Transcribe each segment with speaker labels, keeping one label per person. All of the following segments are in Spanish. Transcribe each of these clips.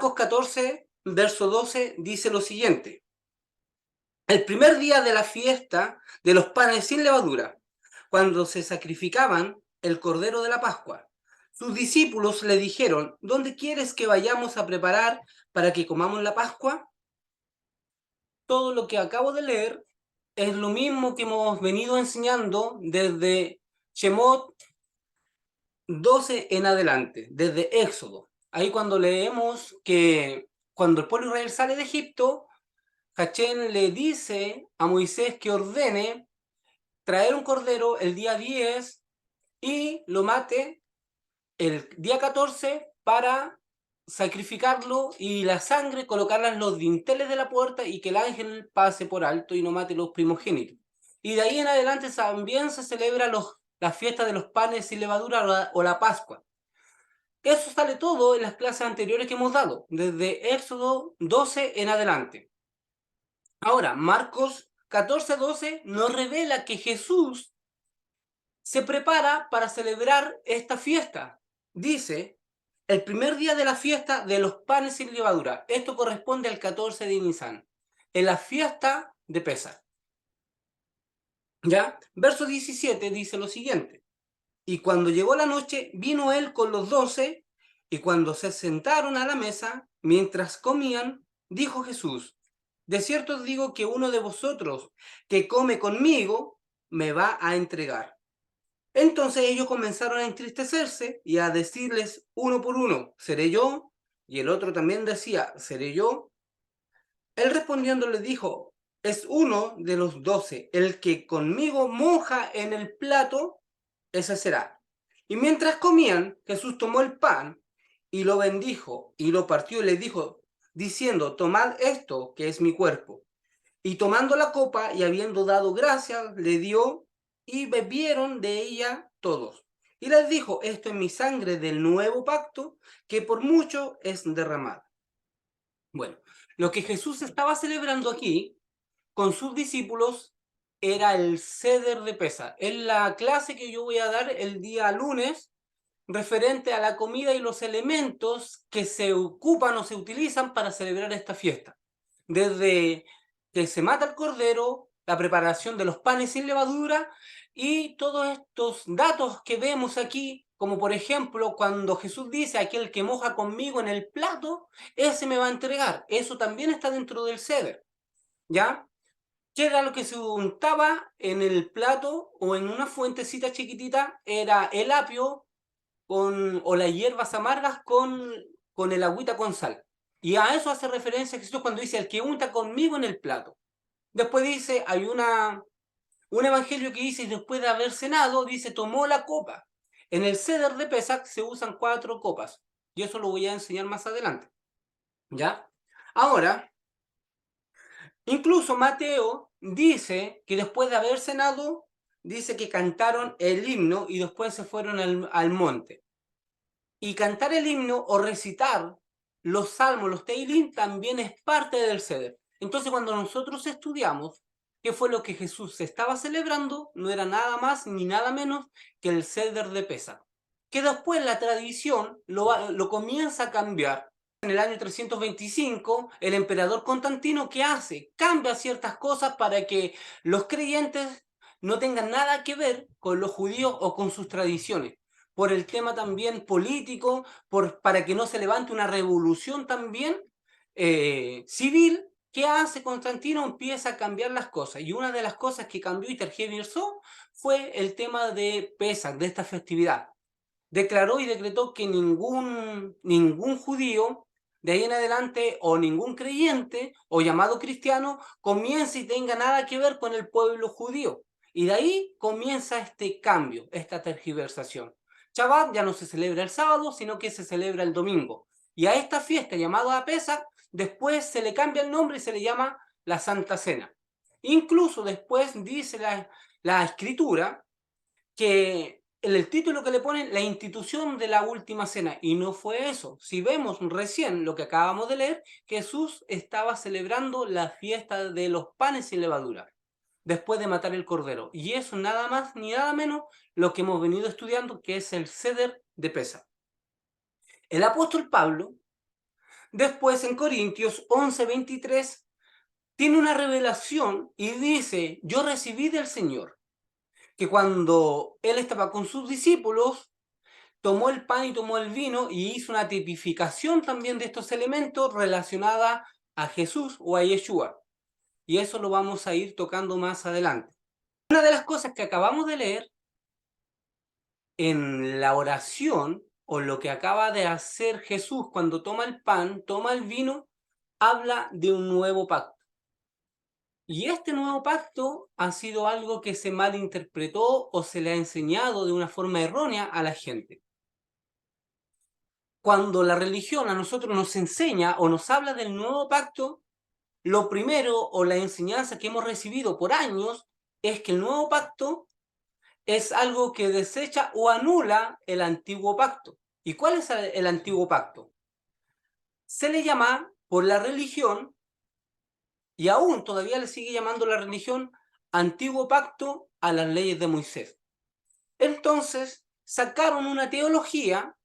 Speaker 1: Marcos 14, verso 12, dice lo siguiente. El primer día de la fiesta de los panes sin levadura, cuando se sacrificaban el cordero de la Pascua, sus discípulos le dijeron, ¿dónde quieres que vayamos a preparar para que comamos la Pascua? Todo lo que acabo de leer es lo mismo que hemos venido enseñando desde Shemot 12 en adelante, desde Éxodo. Ahí cuando leemos que cuando el pueblo de Israel sale de Egipto, Hachén le dice a Moisés que ordene traer un cordero el día 10 y lo mate el día 14 para sacrificarlo y la sangre colocarla en los dinteles de la puerta y que el ángel pase por alto y no mate los primogénitos. Y de ahí en adelante también se celebra la fiesta de los panes sin levadura o la Pascua. Eso sale todo en las clases anteriores que hemos dado, desde Éxodo 12 en adelante. Ahora, Marcos 14:12 nos revela que Jesús se prepara para celebrar esta fiesta. Dice, el primer día de la fiesta de los panes sin levadura. Esto corresponde al 14 de Nisan, en la fiesta de Pesach. ¿Ya? Verso 17 dice lo siguiente. Y cuando llegó la noche, vino él con los 12, y cuando se sentaron a la mesa, mientras comían, dijo Jesús, de cierto os digo que uno de vosotros que come conmigo, me va a entregar. Entonces ellos comenzaron a entristecerse y a decirles uno por uno, ¿seré yo? Y el otro también decía, ¿seré yo? Él respondiendo les dijo, es uno de los 12, el que conmigo moja en el plato, ese será. Y mientras comían, Jesús tomó el pan y lo bendijo y lo partió y les dijo, diciendo, tomad esto que es mi cuerpo. Y tomando la copa y habiendo dado gracias, le dio y bebieron de ella todos. Y les dijo, esto es mi sangre del nuevo pacto, que por mucho es derramada. Bueno, lo que Jesús estaba celebrando aquí con sus discípulos era el Seder de Pesa. Es la clase que yo voy a dar el día lunes referente a la comida y los elementos que se ocupan o se utilizan para celebrar esta fiesta. Desde que se mata el cordero, la preparación de los panes sin levadura y todos estos datos que vemos aquí, como por ejemplo cuando Jesús dice, aquel que moja conmigo en el plato, ese me va a entregar. Eso también está dentro del ceder, ¿ya? ¿Qué era lo que se untaba en el plato o en una fuentecita chiquitita? Era el apio o las hierbas amargas con el agüita con sal. Y a eso hace referencia Jesús cuando dice, el que unta conmigo en el plato. Después dice, hay un evangelio que dice, después de haber cenado, dice, tomó la copa. En el ceder de Pesach se usan 4 copas. Y eso lo voy a enseñar más adelante. ¿Ya? Ahora, incluso Mateo dice que después de haber cenado, dice que cantaron el himno y después se fueron al monte. Y cantar el himno o recitar los salmos, los Teilim, también es parte del Seder. Entonces, cuando nosotros estudiamos qué fue lo que Jesús estaba celebrando, no era nada más ni nada menos que el Seder de Pesach, que después la tradición lo comienza a cambiar. En el año 325, el emperador Constantino, ¿qué hace? Cambia ciertas cosas para que los creyentes no tengan nada que ver con los judíos o con sus tradiciones por el tema también político, para que no se levante una revolución también civil. ¿Qué hace Constantino? Empieza a cambiar las cosas. Y una de las cosas que cambió y tergiversó fue el tema de Pesach, de esta festividad. Declaró y decretó que ningún judío de ahí en adelante o ningún creyente o llamado cristiano comience y tenga nada que ver con el pueblo judío. Y de ahí comienza este cambio, esta tergiversación. Shabbat ya no se celebra el sábado, sino que se celebra el domingo. Y a esta fiesta llamada Pesach, después se le cambia el nombre y se le llama la Santa Cena. Incluso después dice la escritura que el título que le ponen, la institución de la última cena, y no fue eso. Si vemos recién lo que acabamos de leer, Jesús estaba celebrando la fiesta de los panes sin levadura después de matar el cordero. Y eso nada más ni nada menos lo que hemos venido estudiando, que es el Seder de Pesach. El apóstol Pablo Después en Corintios 11:23 tiene una revelación y dice, yo recibí del Señor que cuando él estaba con sus discípulos, tomó el pan y tomó el vino y hizo una tipificación también de estos elementos relacionada a Jesús o a Yeshua. Y eso lo vamos a ir tocando más adelante. Una de las cosas que acabamos de leer en la oración o lo que acaba de hacer Jesús cuando toma el pan, toma el vino, habla de un nuevo pacto. Y este nuevo pacto ha sido algo que se malinterpretó o se le ha enseñado de una forma errónea a la gente. Cuando la religión a nosotros nos enseña o nos habla del nuevo pacto, lo primero o la enseñanza que hemos recibido por años es que el nuevo pacto es algo que desecha o anula el antiguo pacto. ¿Y cuál es el antiguo pacto? Se le llama por la religión, y aún todavía le sigue llamando la religión, antiguo pacto a las leyes de Moisés. Entonces sacaron una teología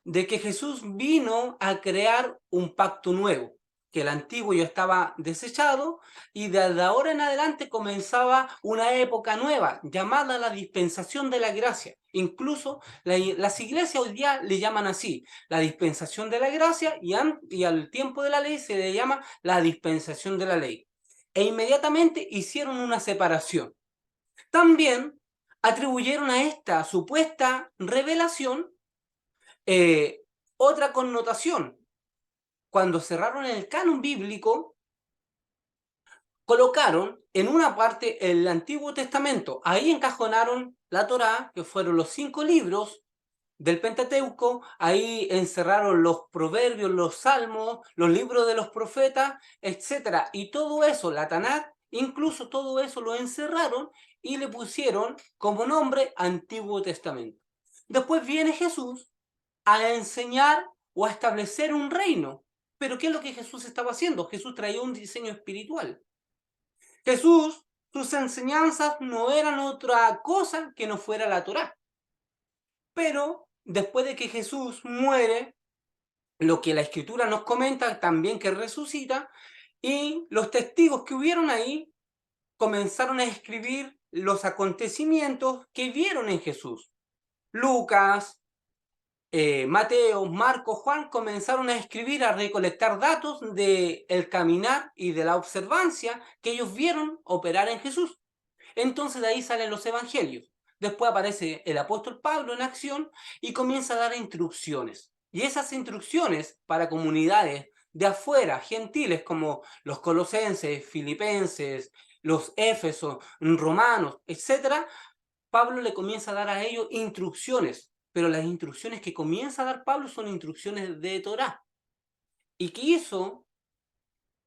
Speaker 1: de que Jesús vino a crear un pacto nuevo, que el antiguo ya estaba desechado y desde ahora en adelante comenzaba una época nueva llamada la dispensación de la gracia. Incluso las iglesias hoy día le llaman así, la dispensación de la gracia, y al tiempo de la ley se le llama la dispensación de la ley. E inmediatamente hicieron una separación. También atribuyeron a esta supuesta revelación eh, otra connotación. Cuando cerraron el canon bíblico, colocaron en una parte el Antiguo Testamento. Ahí encajonaron la Torá, que fueron los 5 libros del Pentateuco. Ahí encerraron los proverbios, los salmos, los libros de los profetas, etc. Y todo eso, la Tanakh, incluso todo eso lo encerraron y le pusieron como nombre Antiguo Testamento. Después viene Jesús a enseñar o a establecer un reino. Pero ¿qué es lo que Jesús estaba haciendo? Jesús traía un diseño espiritual. Jesús, sus enseñanzas no eran otra cosa que no fuera la Torá. Pero después de que Jesús muere, lo que la Escritura nos comenta también que resucita, y los testigos que hubieron ahí comenzaron a escribir los acontecimientos que vieron en Jesús. Lucas, Mateo, Marcos, Juan comenzaron a escribir, a recolectar datos del caminar y de la observancia que ellos vieron operar en Jesús. Entonces de ahí salen los evangelios. Después aparece el apóstol Pablo en acción y comienza a dar instrucciones. Y esas instrucciones para comunidades de afuera, gentiles como los colosenses, filipenses, los éfesos, romanos, etc., Pablo le comienza a dar a ellos instrucciones, pero las instrucciones que comienza a dar Pablo son instrucciones de Torá. ¿Y qué hizo?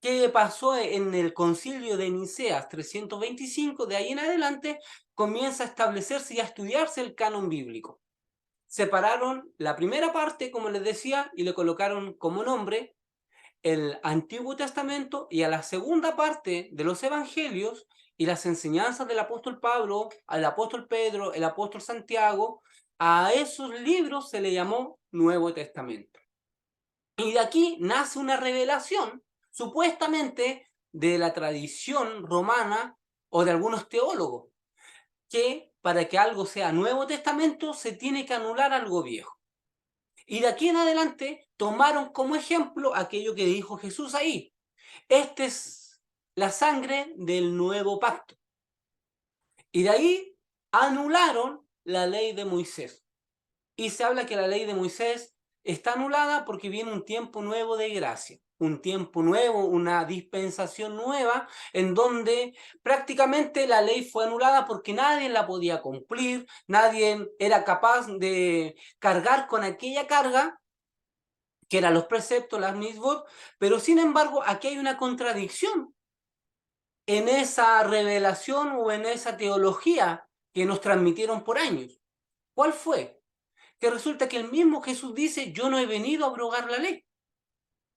Speaker 1: ¿Qué pasó en el concilio de Niceas 325? De ahí en adelante comienza a establecerse y a estudiarse el canon bíblico. Separaron la primera parte, como les decía, y le colocaron como nombre el Antiguo Testamento, y a la segunda parte de los evangelios y las enseñanzas del apóstol Pablo, al apóstol Pedro, el apóstol Santiago, a esos libros se le llamó Nuevo Testamento. Y de aquí nace una revelación, supuestamente de la tradición romana o de algunos teólogos, que para que algo sea Nuevo Testamento se tiene que anular algo viejo. Y de aquí en adelante tomaron como ejemplo aquello que dijo Jesús ahí. Esta es la sangre del nuevo pacto. Y de ahí anularon la ley de Moisés. Y se habla que la ley de Moisés está anulada porque viene un tiempo nuevo de gracia, un tiempo nuevo, una dispensación nueva, en donde prácticamente la ley fue anulada porque nadie la podía cumplir, nadie era capaz de cargar con aquella carga que eran los preceptos, las mitzvot, pero sin embargo aquí hay una contradicción en esa revelación o en esa teología que nos transmitieron por años. ¿Cuál fue? Que resulta que el mismo Jesús dice, yo no he venido a abrogar la ley.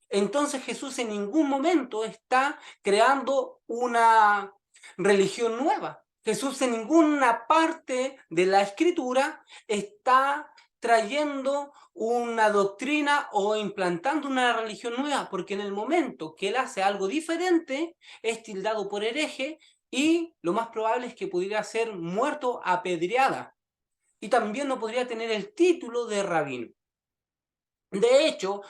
Speaker 1: Entonces Jesús en ningún momento está creando una religión nueva. Jesús en ninguna parte de la escritura está trayendo una doctrina o implantando una religión nueva, porque en el momento que él hace algo diferente, es tildado por hereje y lo más probable es que pudiera ser muerto a pedrada. Y también no podría tener el título de rabino. De hecho,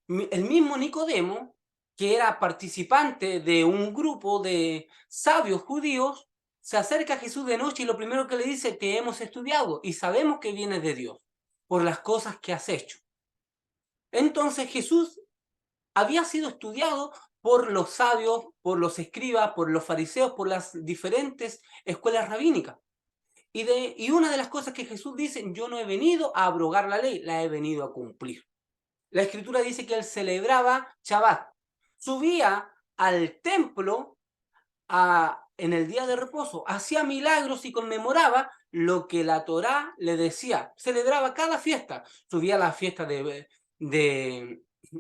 Speaker 1: el mismo Nicodemo, que era participante de un grupo de sabios judíos, se acerca a Jesús de noche y lo primero que le dice: te hemos estudiado y sabemos que vienes de Dios por las cosas que has hecho. Entonces Jesús había sido estudiado por los sabios, por los escribas, por los fariseos, por las diferentes escuelas rabínicas. Y una de las cosas que Jesús dice: yo no he venido a abrogar la ley, la he venido a cumplir. La escritura dice que él celebraba Shabbat, subía al templo en el día de reposo, hacía milagros y conmemoraba lo que la Torá le decía. Celebraba cada fiesta, subía a la fiesta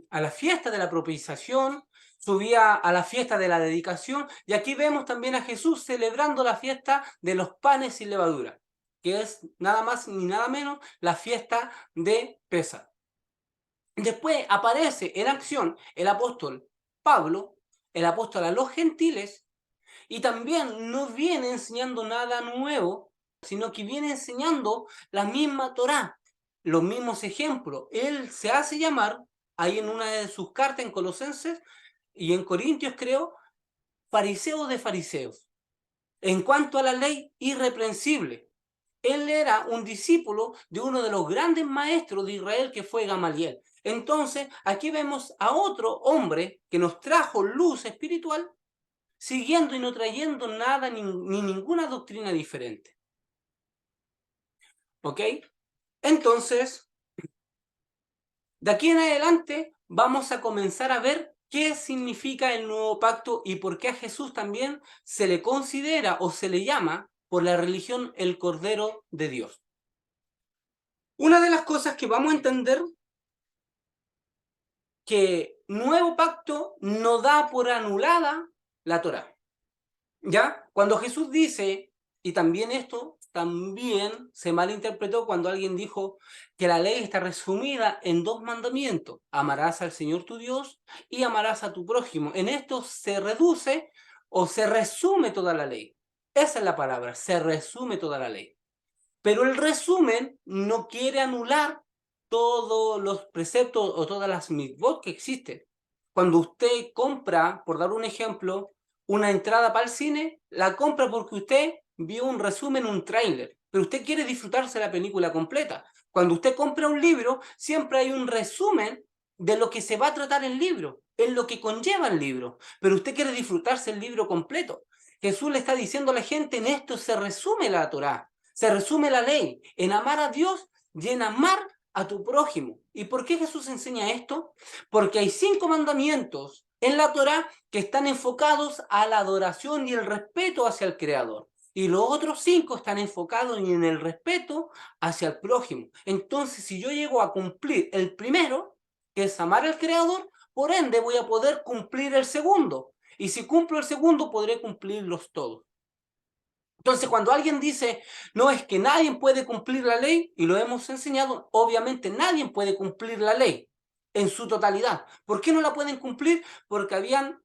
Speaker 1: a la fiesta de la propiciación, subía a la fiesta de la dedicación, y aquí vemos también a Jesús celebrando la fiesta de los panes sin levadura, que es nada más ni nada menos la fiesta de Pesach. Después aparece en acción el apóstol Pablo, el apóstol a los gentiles, y también no viene enseñando nada nuevo, sino que viene enseñando la misma Torá, los mismos ejemplos. Él se hace llamar, ahí en una de sus cartas en Colosenses y en Corintios, creo, fariseo de fariseos. En cuanto a la ley, irreprensible. Él era un discípulo de uno de los grandes maestros de Israel, que fue Gamaliel. Entonces, aquí vemos a otro hombre que nos trajo luz espiritual, siguiendo y no trayendo nada ni ninguna doctrina diferente. ¿Ok? Entonces, de aquí en adelante vamos a comenzar a ver qué significa el nuevo pacto y por qué a Jesús también se le considera o se le llama por la religión el Cordero de Dios. Una de las cosas que vamos a entender, que nuevo pacto no da por anulada la Torá. ¿Ya? Cuando Jesús dice, y también esto también se malinterpretó cuando alguien dijo que la ley está resumida en 2 mandamientos: amarás al Señor tu Dios y amarás a tu prójimo. En esto se reduce o se resume toda la ley. Esa es la palabra, se resume toda la ley. Pero el resumen no quiere anular todos los preceptos o todas las mitzvot que existen. Cuando usted compra, por dar un ejemplo, una entrada para el cine, la compra porque usted vio un resumen, un tráiler, pero usted quiere disfrutarse la película completa. Cuando usted compra un libro, siempre hay un resumen de lo que se va a tratar el libro, en lo que conlleva el libro, pero usted quiere disfrutarse el libro completo. Jesús le está diciendo a la gente: en esto se resume la Torá, se resume la ley, en amar a Dios y en amar a tu prójimo. ¿Y por qué Jesús enseña esto? Porque hay 5 mandamientos en la Torá que están enfocados a la adoración y el respeto hacia el Creador. Y los otros 5 están enfocados en el respeto hacia el prójimo. Entonces, si yo llego a cumplir el primero, que es amar al Creador, por ende voy a poder cumplir el segundo. Y si cumplo el segundo, podré cumplirlos todos. Entonces, cuando alguien dice: no, es que nadie puede cumplir la ley, y lo hemos enseñado, obviamente nadie puede cumplir la ley en su totalidad. ¿Por qué no la pueden cumplir? Porque habían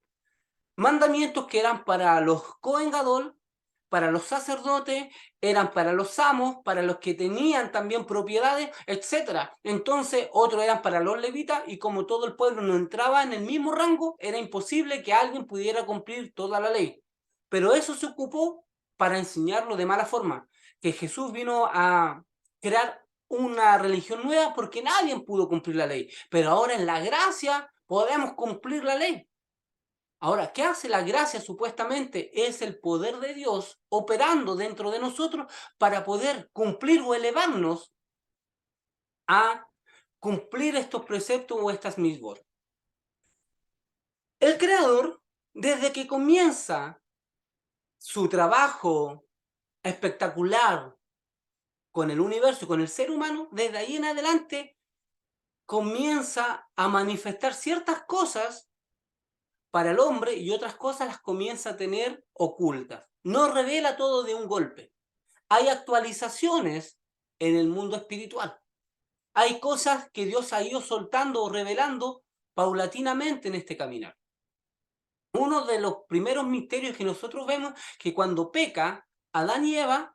Speaker 1: mandamientos que eran para los Cohen Gadol, para los sacerdotes, eran para los amos, para los que tenían también propiedades, etc. Entonces, otros eran para los levitas, y como todo el pueblo no entraba en el mismo rango, era imposible que alguien pudiera cumplir toda la ley. Pero eso se ocupó para enseñarlo de mala forma, que Jesús vino a crear una religión nueva porque nadie pudo cumplir la ley. Pero ahora en la gracia podemos cumplir la ley. Ahora, ¿qué hace la gracia? Supuestamente es el poder de Dios operando dentro de nosotros para poder cumplir o elevarnos a cumplir estos preceptos o estas mismas. El Creador, desde que comienza su trabajo espectacular con el universo y con el ser humano, desde ahí en adelante comienza a manifestar ciertas cosas para el hombre y otras cosas las comienza a tener ocultas. No revela todo de un golpe. Hay actualizaciones en el mundo espiritual. hay cosas que Dios ha ido soltando o revelando paulatinamente en este caminar. Uno de los primeros misterios que nosotros vemos que cuando peca Adán y Eva,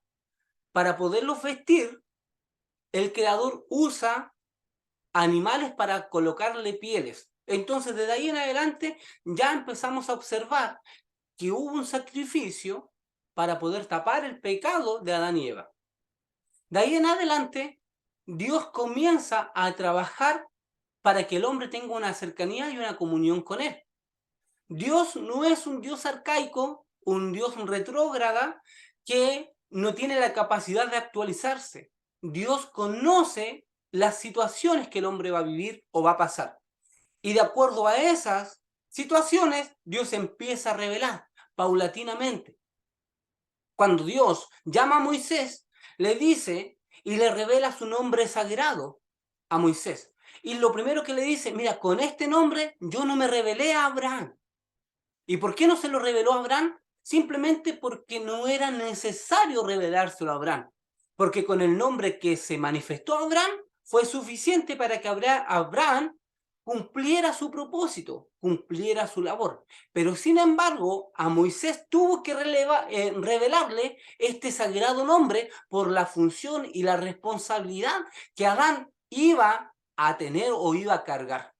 Speaker 1: para poderlos vestir, el Creador usa animales para colocarle pieles. Entonces, desde ahí en adelante, ya empezamos a observar que hubo un sacrificio para poder tapar el pecado de Adán y Eva. De ahí en adelante, Dios comienza a trabajar para que el hombre tenga una cercanía y una comunión con él. Dios no es un Dios arcaico, un Dios retrógrada que no tiene la capacidad de actualizarse. Dios conoce las situaciones que el hombre va a vivir o va a pasar. Y de acuerdo a esas situaciones, Dios empieza a revelar paulatinamente. Cuando Dios llama a Moisés, le dice y le revela su nombre sagrado a Moisés. Y lo primero que le dice, mira, con este nombre yo no me revelé a Abraham. ¿Y por qué no se lo reveló a Abraham? Simplemente porque no era necesario revelárselo a Abraham. Porque con el nombre que se manifestó a Abraham fue suficiente para que Abraham cumpliera su propósito, cumpliera su labor. Pero sin embargo, a Moisés tuvo que revelarle este sagrado nombre por la función y la responsabilidad que Adán iba a tener o iba a cargar.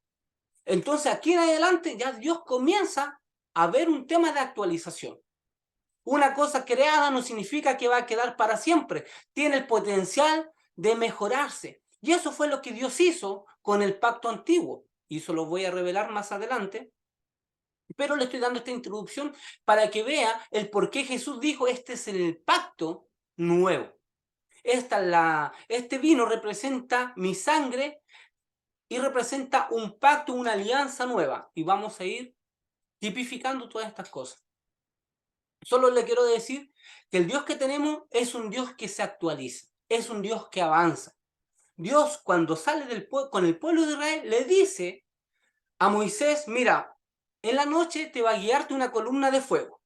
Speaker 1: Entonces, aquí en adelante ya Dios comienza a ver un tema de actualización. Una cosa creada no significa que va a quedar para siempre. Tiene el potencial de mejorarse. Y eso fue lo que Dios hizo con el pacto antiguo. Y eso lo voy a revelar más adelante. Pero le estoy dando esta introducción para que vea el por qué Jesús dijo, este es el pacto nuevo. Este vino representa mi sangre y representa un pacto, una alianza nueva. Y vamos a ir tipificando todas estas cosas. Solo le quiero decir que el Dios que tenemos es un Dios que se actualiza, es un Dios que avanza. Dios, cuando sale con el pueblo de Israel, le dice a Moisés, mira, en la noche te va a guiarte una columna de fuego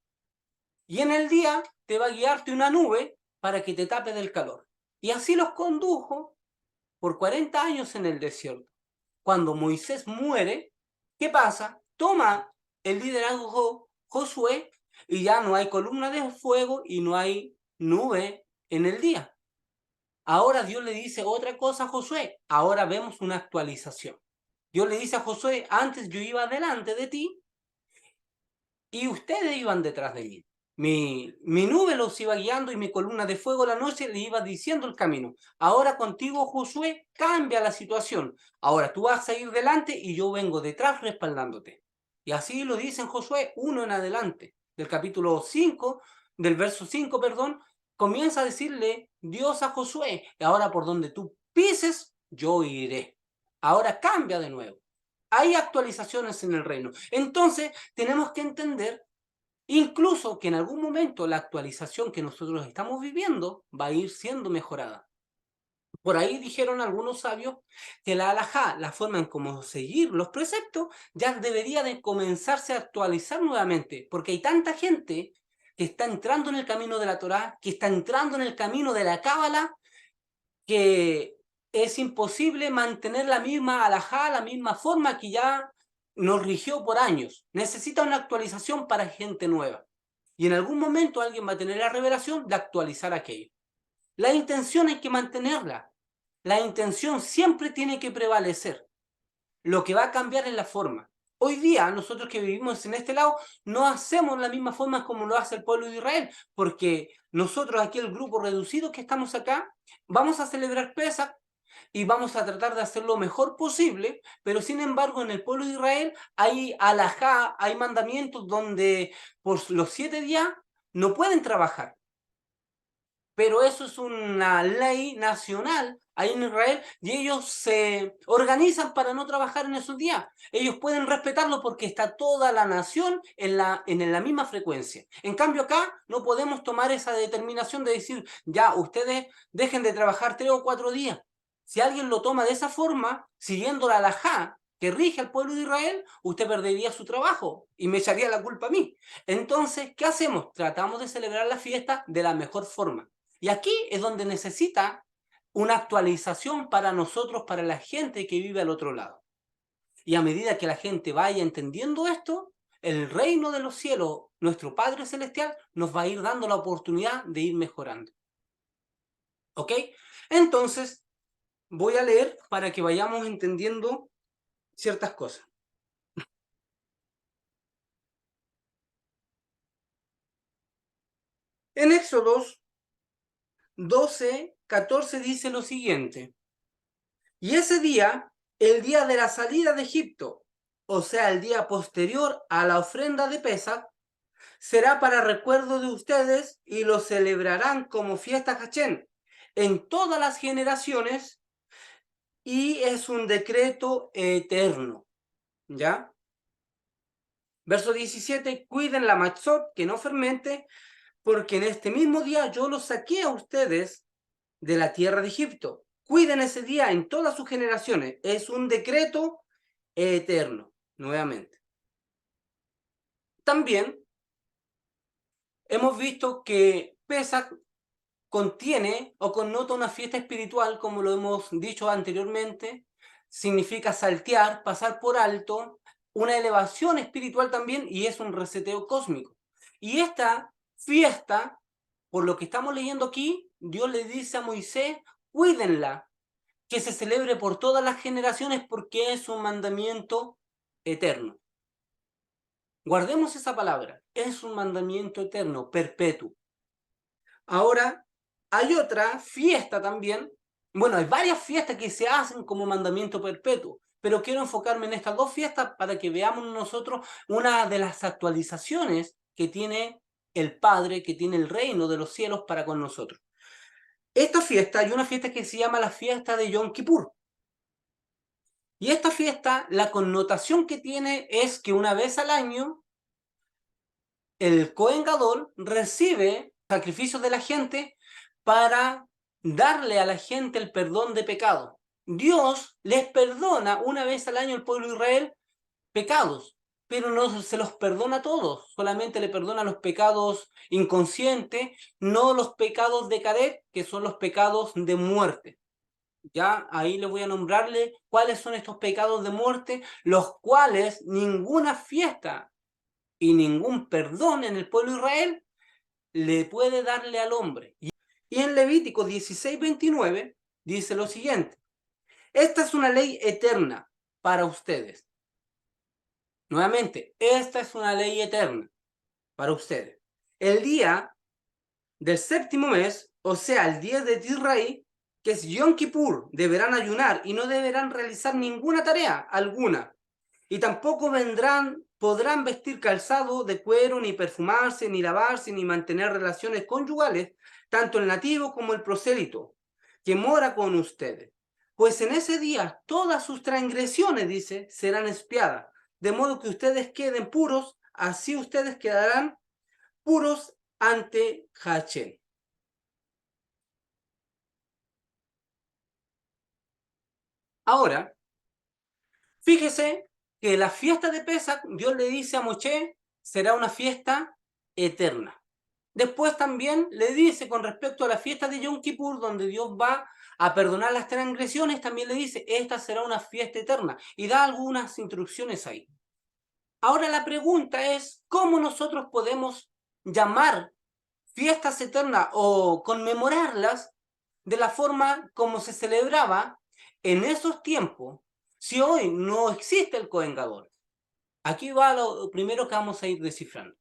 Speaker 1: y en el día te va a guiarte una nube para que te tape del calor. Y así los condujo por 40 años en el desierto. Cuando Moisés muere, ¿qué pasa? Toma el liderazgo Josué y ya no hay columna de fuego y no hay nube en el día. Ahora Dios le dice otra cosa a Josué. Ahora vemos una actualización. Dios le dice a Josué, antes yo iba delante de ti y ustedes iban detrás de mí. Mi nube los iba guiando y mi columna de fuego la noche le iba diciendo el camino. Ahora contigo, Josué, cambia la situación. Ahora tú vas a ir delante y yo vengo detrás respaldándote. Y así lo dice en Josué 1 en adelante, del capítulo 5, del verso 5, perdón, comienza a decirle Dios a Josué, y ahora por donde tú pises, yo iré. Ahora cambia de nuevo. Hay actualizaciones en el reino. Entonces, tenemos que entender incluso que en algún momento la actualización que nosotros estamos viviendo va a ir siendo mejorada. Por ahí dijeron algunos sabios que la halajá, la forma en cómo seguir los preceptos, ya debería de comenzarse a actualizar nuevamente, porque hay tanta gente que está entrando en el camino de la Torá, que está entrando en el camino de la Cábala, que es imposible mantener la misma halajá, la misma forma que ya nos rigió por años. Necesita una actualización para gente nueva. Y en algún momento alguien va a tener la revelación de actualizar aquello. La intención hay que mantenerla. La intención siempre tiene que prevalecer. Lo que va a cambiar es la forma. Hoy día, nosotros que vivimos en este lado, no hacemos la misma forma como lo hace el pueblo de Israel, porque nosotros aquí, el grupo reducido que estamos acá, vamos a celebrar Pesach y vamos a tratar de hacer lo mejor posible, pero sin embargo en el pueblo de Israel hay alajá, hay mandamientos donde por los 7 días no pueden trabajar. Pero eso es una ley nacional ahí en Israel y ellos se organizan para no trabajar en esos días. Ellos pueden respetarlo porque está toda la nación en la misma frecuencia. En cambio acá no podemos tomar esa determinación de decir, ya, ustedes dejen de trabajar 3 o 4 días. Si alguien lo toma de esa forma, siguiendo la halajá que rige al pueblo de Israel, usted perdería su trabajo y me echaría la culpa a mí. Entonces, ¿qué hacemos? Tratamos de celebrar la fiesta de la mejor forma. Y aquí es donde necesita una actualización para nosotros, para la gente que vive al otro lado. Y a medida que la gente vaya entendiendo esto, el reino de los cielos, nuestro Padre Celestial, nos va a ir dando la oportunidad de ir mejorando. ¿Ok? Entonces, voy a leer para que vayamos entendiendo ciertas cosas. En Éxodos 12:14 dice lo siguiente: y ese día, el día de la salida de Egipto, o sea, el día posterior a la ofrenda de Pesach, será para recuerdo de ustedes y lo celebrarán como fiesta Hachén en todas las generaciones, y es un decreto eterno. ¿Ya? Verso 17: cuiden la matzot, que no fermente, porque en este mismo día yo los saqué a ustedes de la tierra de Egipto. Cuiden ese día en todas sus generaciones. Es un decreto eterno, nuevamente. También hemos visto que Pesach contiene o connota una fiesta espiritual, como lo hemos dicho anteriormente. Significa saltear, pasar por alto, una elevación espiritual también, y es un reseteo cósmico. Y esta fiesta, por lo que estamos leyendo aquí, Dios le dice a Moisés: cuídenla, que se celebre por todas las generaciones, porque es un mandamiento eterno. Guardemos esa palabra, es un mandamiento eterno, perpetuo. Ahora, hay otra fiesta también. Bueno, hay varias fiestas que se hacen como mandamiento perpetuo, pero quiero enfocarme en estas dos fiestas para que veamos nosotros una de las actualizaciones que tiene el Padre, que tiene el reino de los cielos para con nosotros. Esta fiesta, hay una fiesta que se llama la fiesta de Yom Kippur. Y esta fiesta, la connotación que tiene es que una vez al año el Cohen Gadol recibe sacrificios de la gente para darle a la gente el perdón de pecado. Dios les perdona una vez al año al pueblo de Israel pecados, pero no se los perdona a todos, solamente le perdona los pecados inconscientes, no los pecados de cadet, que son los pecados de muerte. Ya ahí les voy a nombrarle cuáles son estos pecados de muerte, los cuales ninguna fiesta y ningún perdón en el pueblo de Israel le puede darle al hombre. Y en Levítico 16:29 dice lo siguiente: esta es una ley eterna para ustedes. Nuevamente, esta es una ley eterna para ustedes. El día del séptimo mes, o sea, el 10 de Tisraí, que es Yom Kippur, deberán ayunar y no deberán realizar ninguna tarea alguna. Y tampoco podrán vestir calzado de cuero, ni perfumarse, ni lavarse, ni mantener relaciones conyugales, tanto el nativo como el prosélito, que mora con ustedes. Pues en ese día todas sus transgresiones, dice, serán expiadas, de modo que ustedes queden puros, así ustedes quedarán puros ante Hachel. Ahora, fíjese que la fiesta de Pesach, Dios le dice a Moshe, será una fiesta eterna. Después también le dice con respecto a la fiesta de Yom Kippur, donde Dios va a perdonar las transgresiones, también le dice, esta será una fiesta eterna, y da algunas instrucciones ahí. Ahora la pregunta es, ¿cómo nosotros podemos llamar fiestas eternas o conmemorarlas de la forma como se celebraba en esos tiempos, si hoy no existe el Cohen Gadol? Aquí va lo primero que vamos a ir descifrando.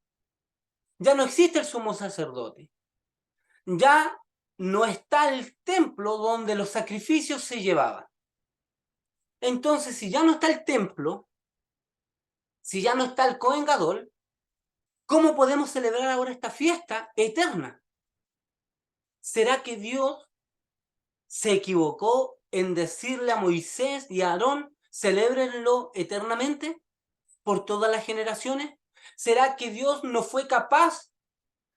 Speaker 1: Ya no existe el sumo sacerdote. Ya no está el templo donde los sacrificios se llevaban. Entonces, si ya no está el templo, si ya no está el Cohen Gadol, ¿cómo podemos celebrar ahora esta fiesta eterna? ¿Será que Dios se equivocó en decirle a Moisés y a Aarón, celébrenlo eternamente por todas las generaciones? ¿Será que Dios no fue capaz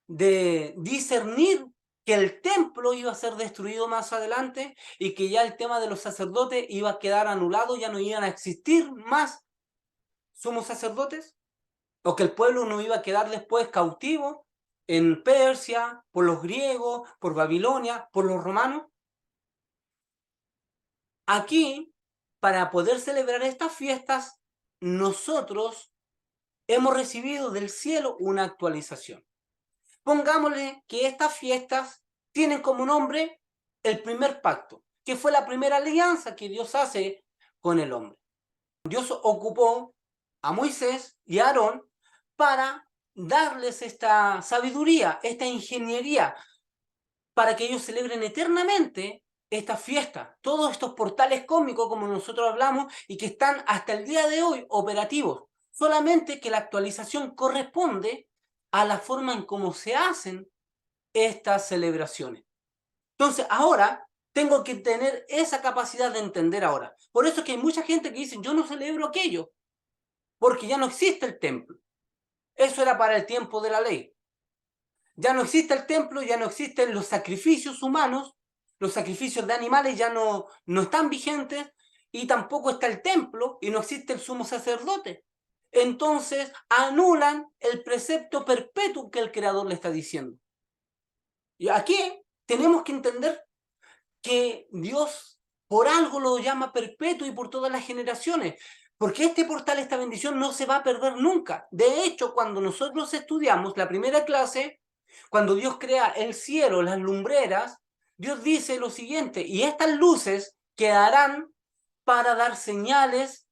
Speaker 1: de discernir que el templo iba a ser destruido más adelante y que ya el tema de los sacerdotes iba a quedar anulado, ya no iban a existir más sumos sacerdotes? ¿O que el pueblo no iba a quedar después cautivo en Persia, por los griegos, por Babilonia, por los romanos? Aquí, para poder celebrar estas fiestas, nosotros hemos recibido del cielo una actualización. Pongámosle que estas fiestas tienen como nombre el primer pacto, que fue la primera alianza que Dios hace con el hombre. Dios ocupó a Moisés y a Aarón para darles esta sabiduría, esta ingeniería, para que ellos celebren eternamente esta fiesta. Todos estos portales cósmicos, como nosotros hablamos, y que están hasta el día de hoy operativos. Solamente que la actualización corresponde a la forma en cómo se hacen estas celebraciones. Entonces, ahora tengo que tener esa capacidad de entender ahora. Por eso es que hay mucha gente que dice, yo no celebro aquello, porque ya no existe el templo. Eso era para el tiempo de la ley. Ya no existe el templo, ya no existen los sacrificios humanos, los sacrificios de animales ya no están vigentes, y tampoco está el templo, y no existe el sumo sacerdote. Entonces anulan el precepto perpetuo que el Creador le está diciendo. Y aquí tenemos que entender que Dios por algo lo llama perpetuo y por todas las generaciones, porque este portal, esta bendición no se va a perder nunca. De hecho, cuando nosotros estudiamos la primera clase, cuando Dios crea el cielo, las lumbreras, Dios dice lo siguiente: y estas luces quedarán para dar señales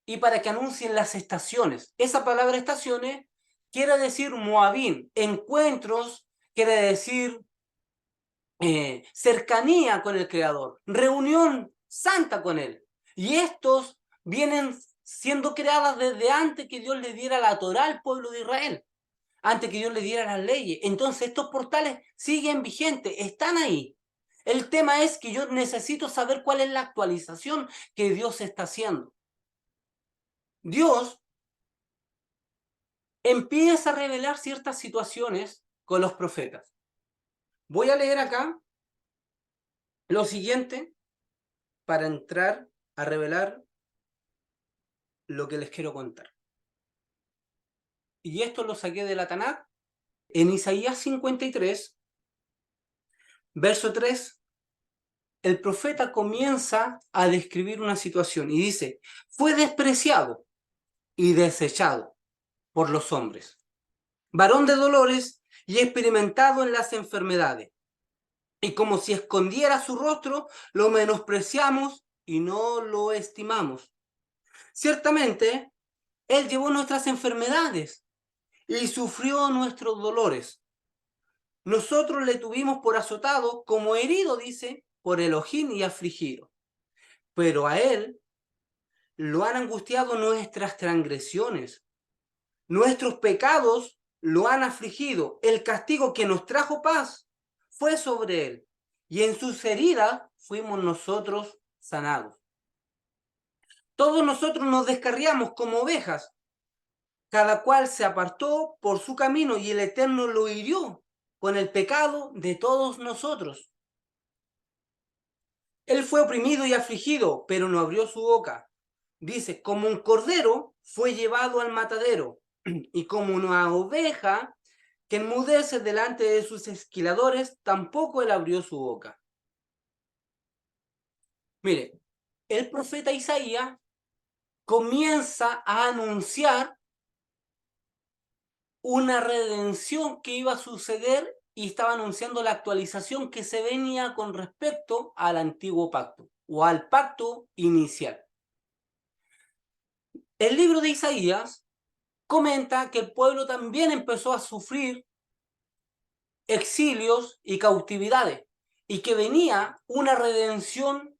Speaker 1: y para que anuncien las estaciones. Esa palabra estaciones quiere decir Moabín, encuentros, quiere decir cercanía con el Creador, reunión santa con Él. Y estos vienen siendo creadas desde antes que Dios le diera la Torá al pueblo de Israel, antes que Dios le diera las leyes. Entonces estos portales siguen vigentes, están ahí. El tema es que yo necesito saber cuál es la actualización que Dios está haciendo. Dios empieza a revelar ciertas situaciones con los profetas. Voy a leer acá lo siguiente para entrar a revelar lo que les quiero contar. Y esto lo saqué de la Tanakh en Isaías 53, verso 3. El profeta comienza a describir una situación y dice: fue despreciado y desechado por los hombres, varón de dolores y experimentado en las enfermedades. Y como si escondiera su rostro, lo menospreciamos y no lo estimamos. Ciertamente, Él llevó nuestras enfermedades y sufrió nuestros dolores. Nosotros le tuvimos por azotado, como herido, dice, por Elohim y afligido. Pero a Él lo han angustiado nuestras transgresiones. Nuestros pecados lo han afligido. El castigo que nos trajo paz fue sobre Él, y en sus heridas fuimos nosotros sanados. Todos nosotros nos descarriamos como ovejas. Cada cual se apartó por su camino, y el Eterno lo hirió con el pecado de todos nosotros. Él fue oprimido y afligido, pero no abrió su boca. Dice: como un cordero fue llevado al matadero, y como una oveja que enmudece delante de sus esquiladores, tampoco él abrió su boca. Mire, el profeta Isaías comienza a anunciar una redención que iba a suceder, y estaba anunciando la actualización que se venía con respecto al antiguo pacto o al pacto inicial. El libro de Isaías comenta que el pueblo también empezó a sufrir exilios y cautividades, y que venía una redención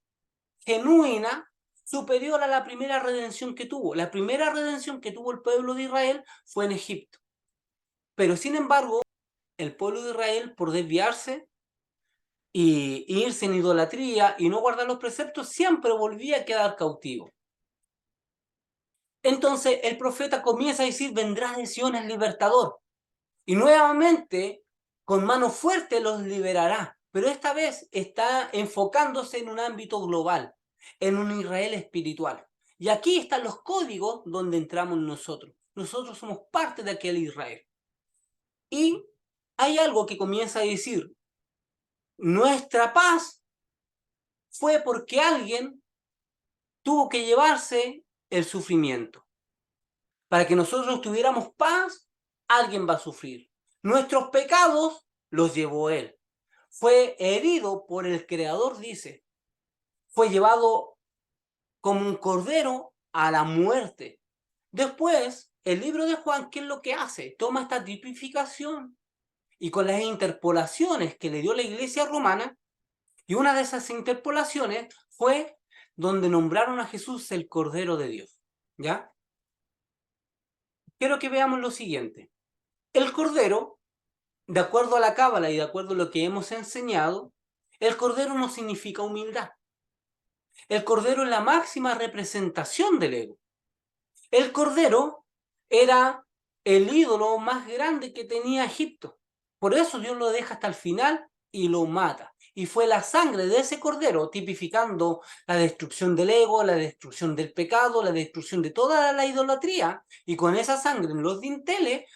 Speaker 1: genuina superior a la primera redención que tuvo. La primera redención que tuvo el pueblo de Israel fue en Egipto. Pero sin embargo, el pueblo de Israel, por desviarse y irse en idolatría y no guardar los preceptos, siempre volvía a quedar cautivo. Entonces el profeta comienza a decir: vendrá de Sion el libertador, y nuevamente con mano fuerte los liberará. Pero esta vez está enfocándose en un ámbito global, en un Israel espiritual. Y aquí están los códigos donde entramos nosotros. Nosotros somos parte de aquel Israel. Y hay algo que comienza a decir: nuestra paz fue porque alguien tuvo que llevarse el sufrimiento. Para que nosotros tuviéramos paz, alguien va a sufrir. Nuestros pecados los llevó Él. Fue herido por el Creador, dice. Fue llevado como un cordero a la muerte. Después, el libro de Juan, ¿qué es lo que hace? Toma esta tipificación y con las interpolaciones que le dio la iglesia romana, y una de esas interpolaciones fue donde nombraron a Jesús el Cordero de Dios. ¿Ya? Quiero que veamos lo siguiente. El Cordero, de acuerdo a la Cábala y de acuerdo a lo que hemos enseñado, el Cordero no significa humildad. El Cordero es la máxima representación del ego. El Cordero era el ídolo más grande que tenía Egipto. Por eso Dios lo deja hasta el final y lo mata. Y fue la sangre de ese Cordero, tipificando la destrucción del ego, la destrucción del pecado, la destrucción de toda la idolatría. Y con esa sangre en los dinteles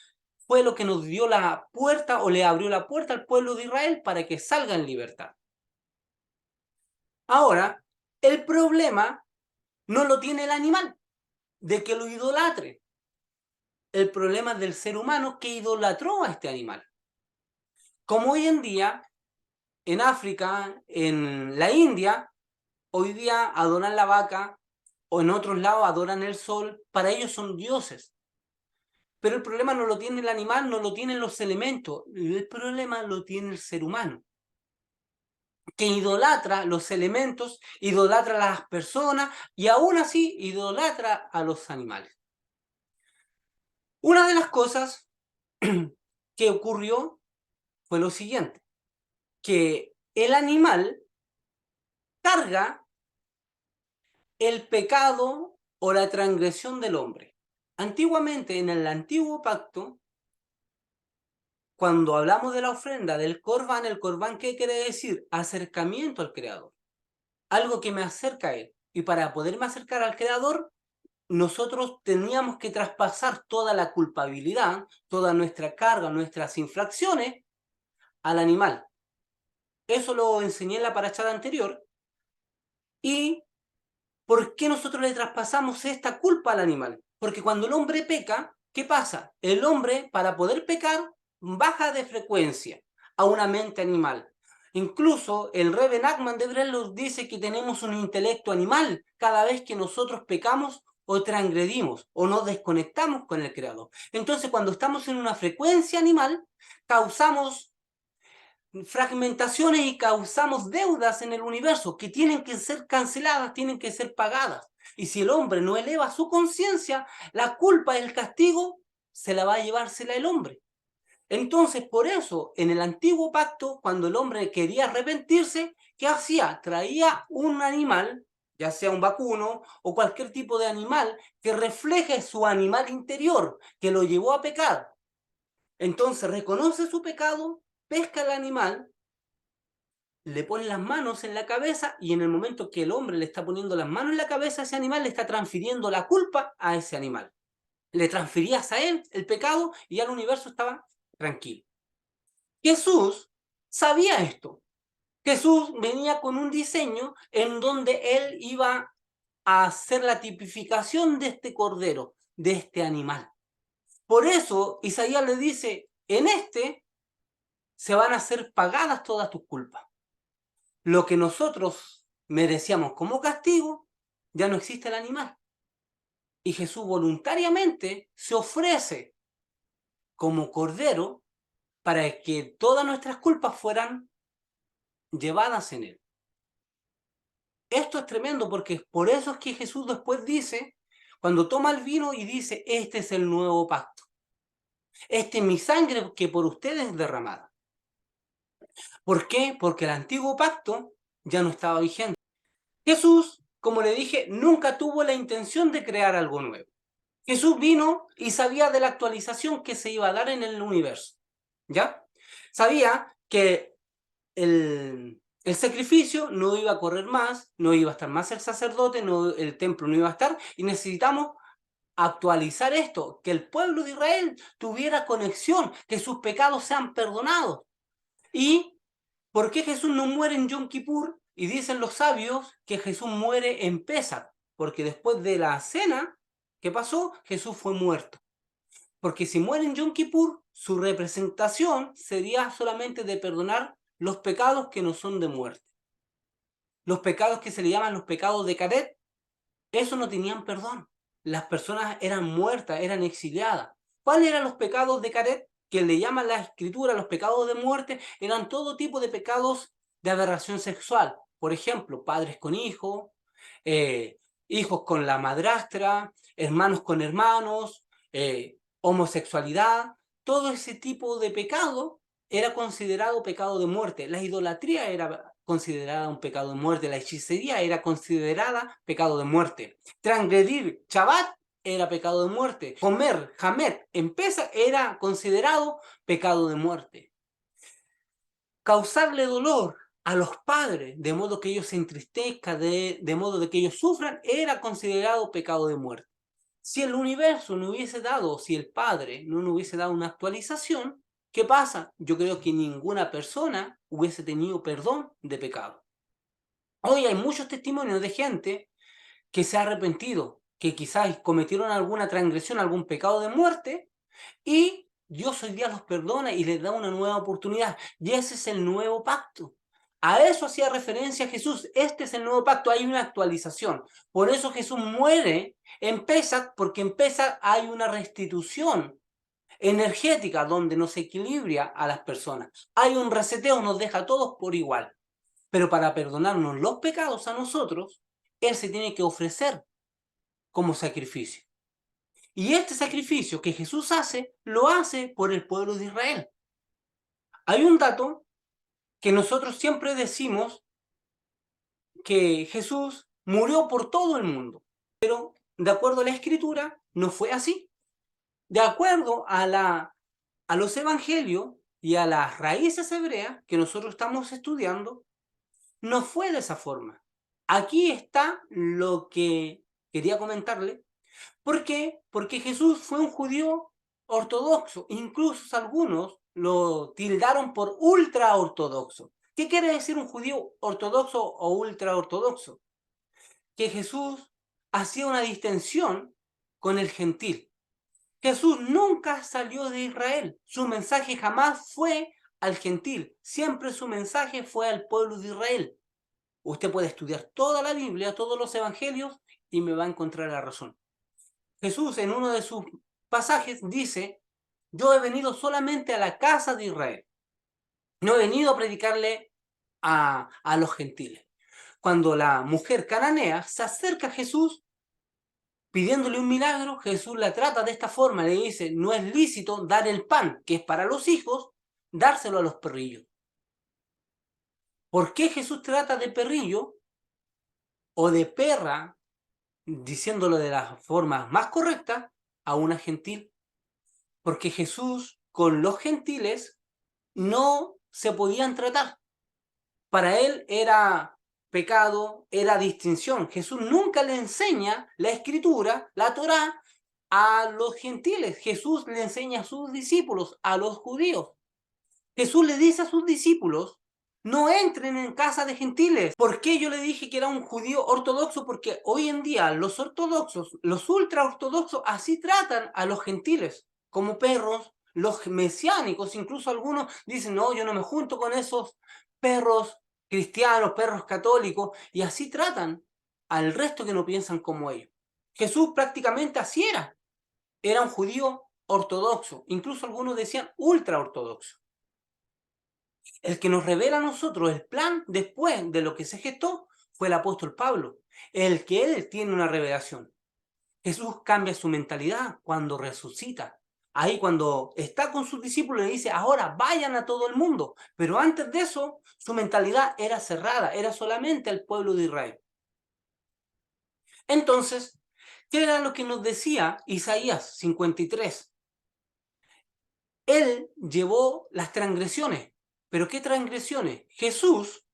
Speaker 1: fue lo que nos dio la puerta o le abrió la puerta al pueblo de Israel para que salga en libertad. Ahora, el problema no lo tiene el animal, de que lo idolatre. El problema es del ser humano que idolatró a este animal. Como hoy en día, en África, en la India, hoy día adoran la vaca, o en otros lados adoran el sol, para ellos son dioses. Pero el problema no lo tiene el animal, no lo tienen los elementos, el problema lo tiene el ser humano, que idolatra los elementos, idolatra a las personas y aún así idolatra a los animales. Una de las cosas que ocurrió fue lo siguiente, que el animal carga el pecado o la transgresión del hombre. Antiguamente, en el antiguo pacto, cuando hablamos de la ofrenda del corbán, el corbán, ¿qué quiere decir? Acercamiento al Creador. Algo que me acerca a Él. Y para poderme acercar al Creador, nosotros teníamos que traspasar toda la culpabilidad, toda nuestra carga, nuestras infracciones al animal. Eso lo enseñé en la parashá anterior. ¿Y por qué nosotros le traspasamos esta culpa al animal? Porque cuando el hombre peca, ¿qué pasa? El hombre, para poder pecar, baja de frecuencia a una mente animal. Incluso el Rebbe Nachman de Breslov dice que tenemos un intelecto animal cada vez que nosotros pecamos o transgredimos o nos desconectamos con el Creador. Entonces, cuando estamos en una frecuencia animal, causamos fragmentaciones y causamos deudas en el universo que tienen que ser canceladas, tienen que ser pagadas. Y si el hombre no eleva su conciencia, la culpa y el castigo se la va a llevársela el hombre. Entonces, por eso, en el antiguo pacto, cuando el hombre quería arrepentirse, ¿qué hacía? Traía un animal, ya sea un vacuno o cualquier tipo de animal, que refleje su animal interior, que lo llevó a pecar. Entonces, reconoce su pecado, pesca al animal, le pone las manos en la cabeza y en el momento que el hombre le está poniendo las manos en la cabeza a ese animal, le está transfiriendo la culpa a ese animal. Le transferías a él el pecado y ya el universo estaba tranquilo. Jesús sabía esto. Jesús venía con un diseño en donde él iba a hacer la tipificación de este cordero, de este animal. Por eso Isaías le dice, en este se van a ser pagadas todas tus culpas. Lo que nosotros merecíamos como castigo, ya no existe el animal. Y Jesús voluntariamente se ofrece como cordero para que todas nuestras culpas fueran llevadas en él. Esto es tremendo porque por eso es que Jesús después dice, cuando toma el vino y dice, este es el nuevo pacto. Este es mi sangre que por ustedes es derramada. ¿Por qué? Porque el antiguo pacto ya no estaba vigente. Jesús, como le dije, nunca tuvo la intención de crear algo nuevo. Jesús vino y sabía de la actualización que se iba a dar en el universo. ¿Ya? Sabía que el sacrificio no iba a correr más, no iba a estar más el sacerdote, no, el templo no iba a estar, y necesitamos actualizar esto, que el pueblo de Israel tuviera conexión, que sus pecados sean perdonados. ¿Y por qué Jesús no muere en Yom Kippur? Y dicen los sabios que Jesús muere en Pesach. porque después de la cena que pasó, Jesús fue muerto. Porque si muere en Yom Kippur, su representación sería solamente de perdonar los pecados que no son de muerte. Los pecados que se le llaman los pecados de Karet, esos no tenían perdón. Las personas eran muertas, eran exiliadas. ¿Cuáles eran los pecados de Karet? Que le llaman la escritura los pecados de muerte, eran todo tipo de pecados de aberración sexual. Por ejemplo, padres con hijos, hijos con la madrastra, hermanos con hermanos, homosexualidad. Todo ese tipo de pecado era considerado pecado de muerte. La idolatría era considerada un pecado de muerte. La hechicería era considerada pecado de muerte. Transgredir Shabbat era pecado de muerte. Comer Hamet en Pesach era considerado pecado de muerte. Causarle dolor a los padres, de modo que ellos se entristezcan, de modo de que ellos sufran, era considerado pecado de muerte. Si el universo no hubiese dado, si el Padre no nos hubiese dado una actualización, ¿qué pasa? Yo creo que ninguna persona hubiese tenido perdón de pecado. Hoy hay muchos testimonios de gente que se ha arrepentido, que quizás cometieron alguna transgresión, algún pecado de muerte, y Dios hoy día los perdona y les da una nueva oportunidad. Y ese es el nuevo pacto. A eso hacía referencia Jesús. Este es el nuevo pacto, hay una actualización. Por eso Jesús muere en Pesach, porque en Pesach hay una restitución energética donde nos equilibra a las personas. Hay un reseteo, nos deja a todos por igual. Pero para perdonarnos los pecados a nosotros, Él se tiene que ofrecer como sacrificio. Y este sacrificio que Jesús hace, lo hace por el pueblo de Israel. Hay un dato que nosotros siempre decimos que Jesús murió por todo el mundo, pero de acuerdo a la Escritura, no fue así. De acuerdo a los evangelios y a las raíces hebreas que nosotros estamos estudiando, no fue de esa forma. Aquí está lo que quería comentarle. ¿Por qué? Porque Jesús fue un judío ortodoxo. Incluso algunos lo tildaron por ultra ortodoxo. ¿Qué quiere decir un judío ortodoxo o ultra ortodoxo? Que Jesús hacía una distinción con el gentil. Jesús nunca salió de Israel. Su mensaje jamás fue al gentil. Siempre su mensaje fue al pueblo de Israel. Usted puede estudiar toda la Biblia, todos los evangelios, y me va a encontrar la razón. Jesús en uno de sus pasajes dice, yo he venido solamente a la casa de Israel. No he venido a predicarle a los gentiles. Cuando la mujer cananea se acerca a Jesús pidiéndole un milagro, Jesús la trata de esta forma, le dice, no es lícito dar el pan, que es para los hijos, dárselo a los perrillos. ¿Por qué Jesús trata de perrillo o de perra, diciéndolo de la forma más correcta, a una gentil? Porque Jesús con los gentiles no se podían tratar. Para él era pecado, era distinción. Jesús nunca le enseña la escritura, la Torá, a los gentiles. Jesús le enseña a sus discípulos, a los judíos. Jesús le dice a sus discípulos, no entren en casa de gentiles. ¿Por qué yo le dije que era un judío ortodoxo? Porque hoy en día los ortodoxos, los ultra ortodoxos, así tratan a los gentiles, como perros. Los mesiánicos, incluso algunos dicen, no, yo no me junto con esos perros cristianos, perros católicos, y así tratan al resto que no piensan como ellos. Jesús prácticamente así era un judío ortodoxo, incluso algunos decían ultra ortodoxo. El que nos revela a nosotros el plan después de lo que se gestó fue el apóstol Pablo, el que él tiene una revelación. Jesús cambia su mentalidad cuando resucita. Ahí cuando está con sus discípulos le dice, ahora vayan a todo el mundo. Pero antes de eso, su mentalidad era cerrada, era solamente al pueblo de Israel. Entonces, ¿qué era lo que nos decía Isaías 53? Él llevó las transgresiones. ¿Pero qué transgresiones? Jesús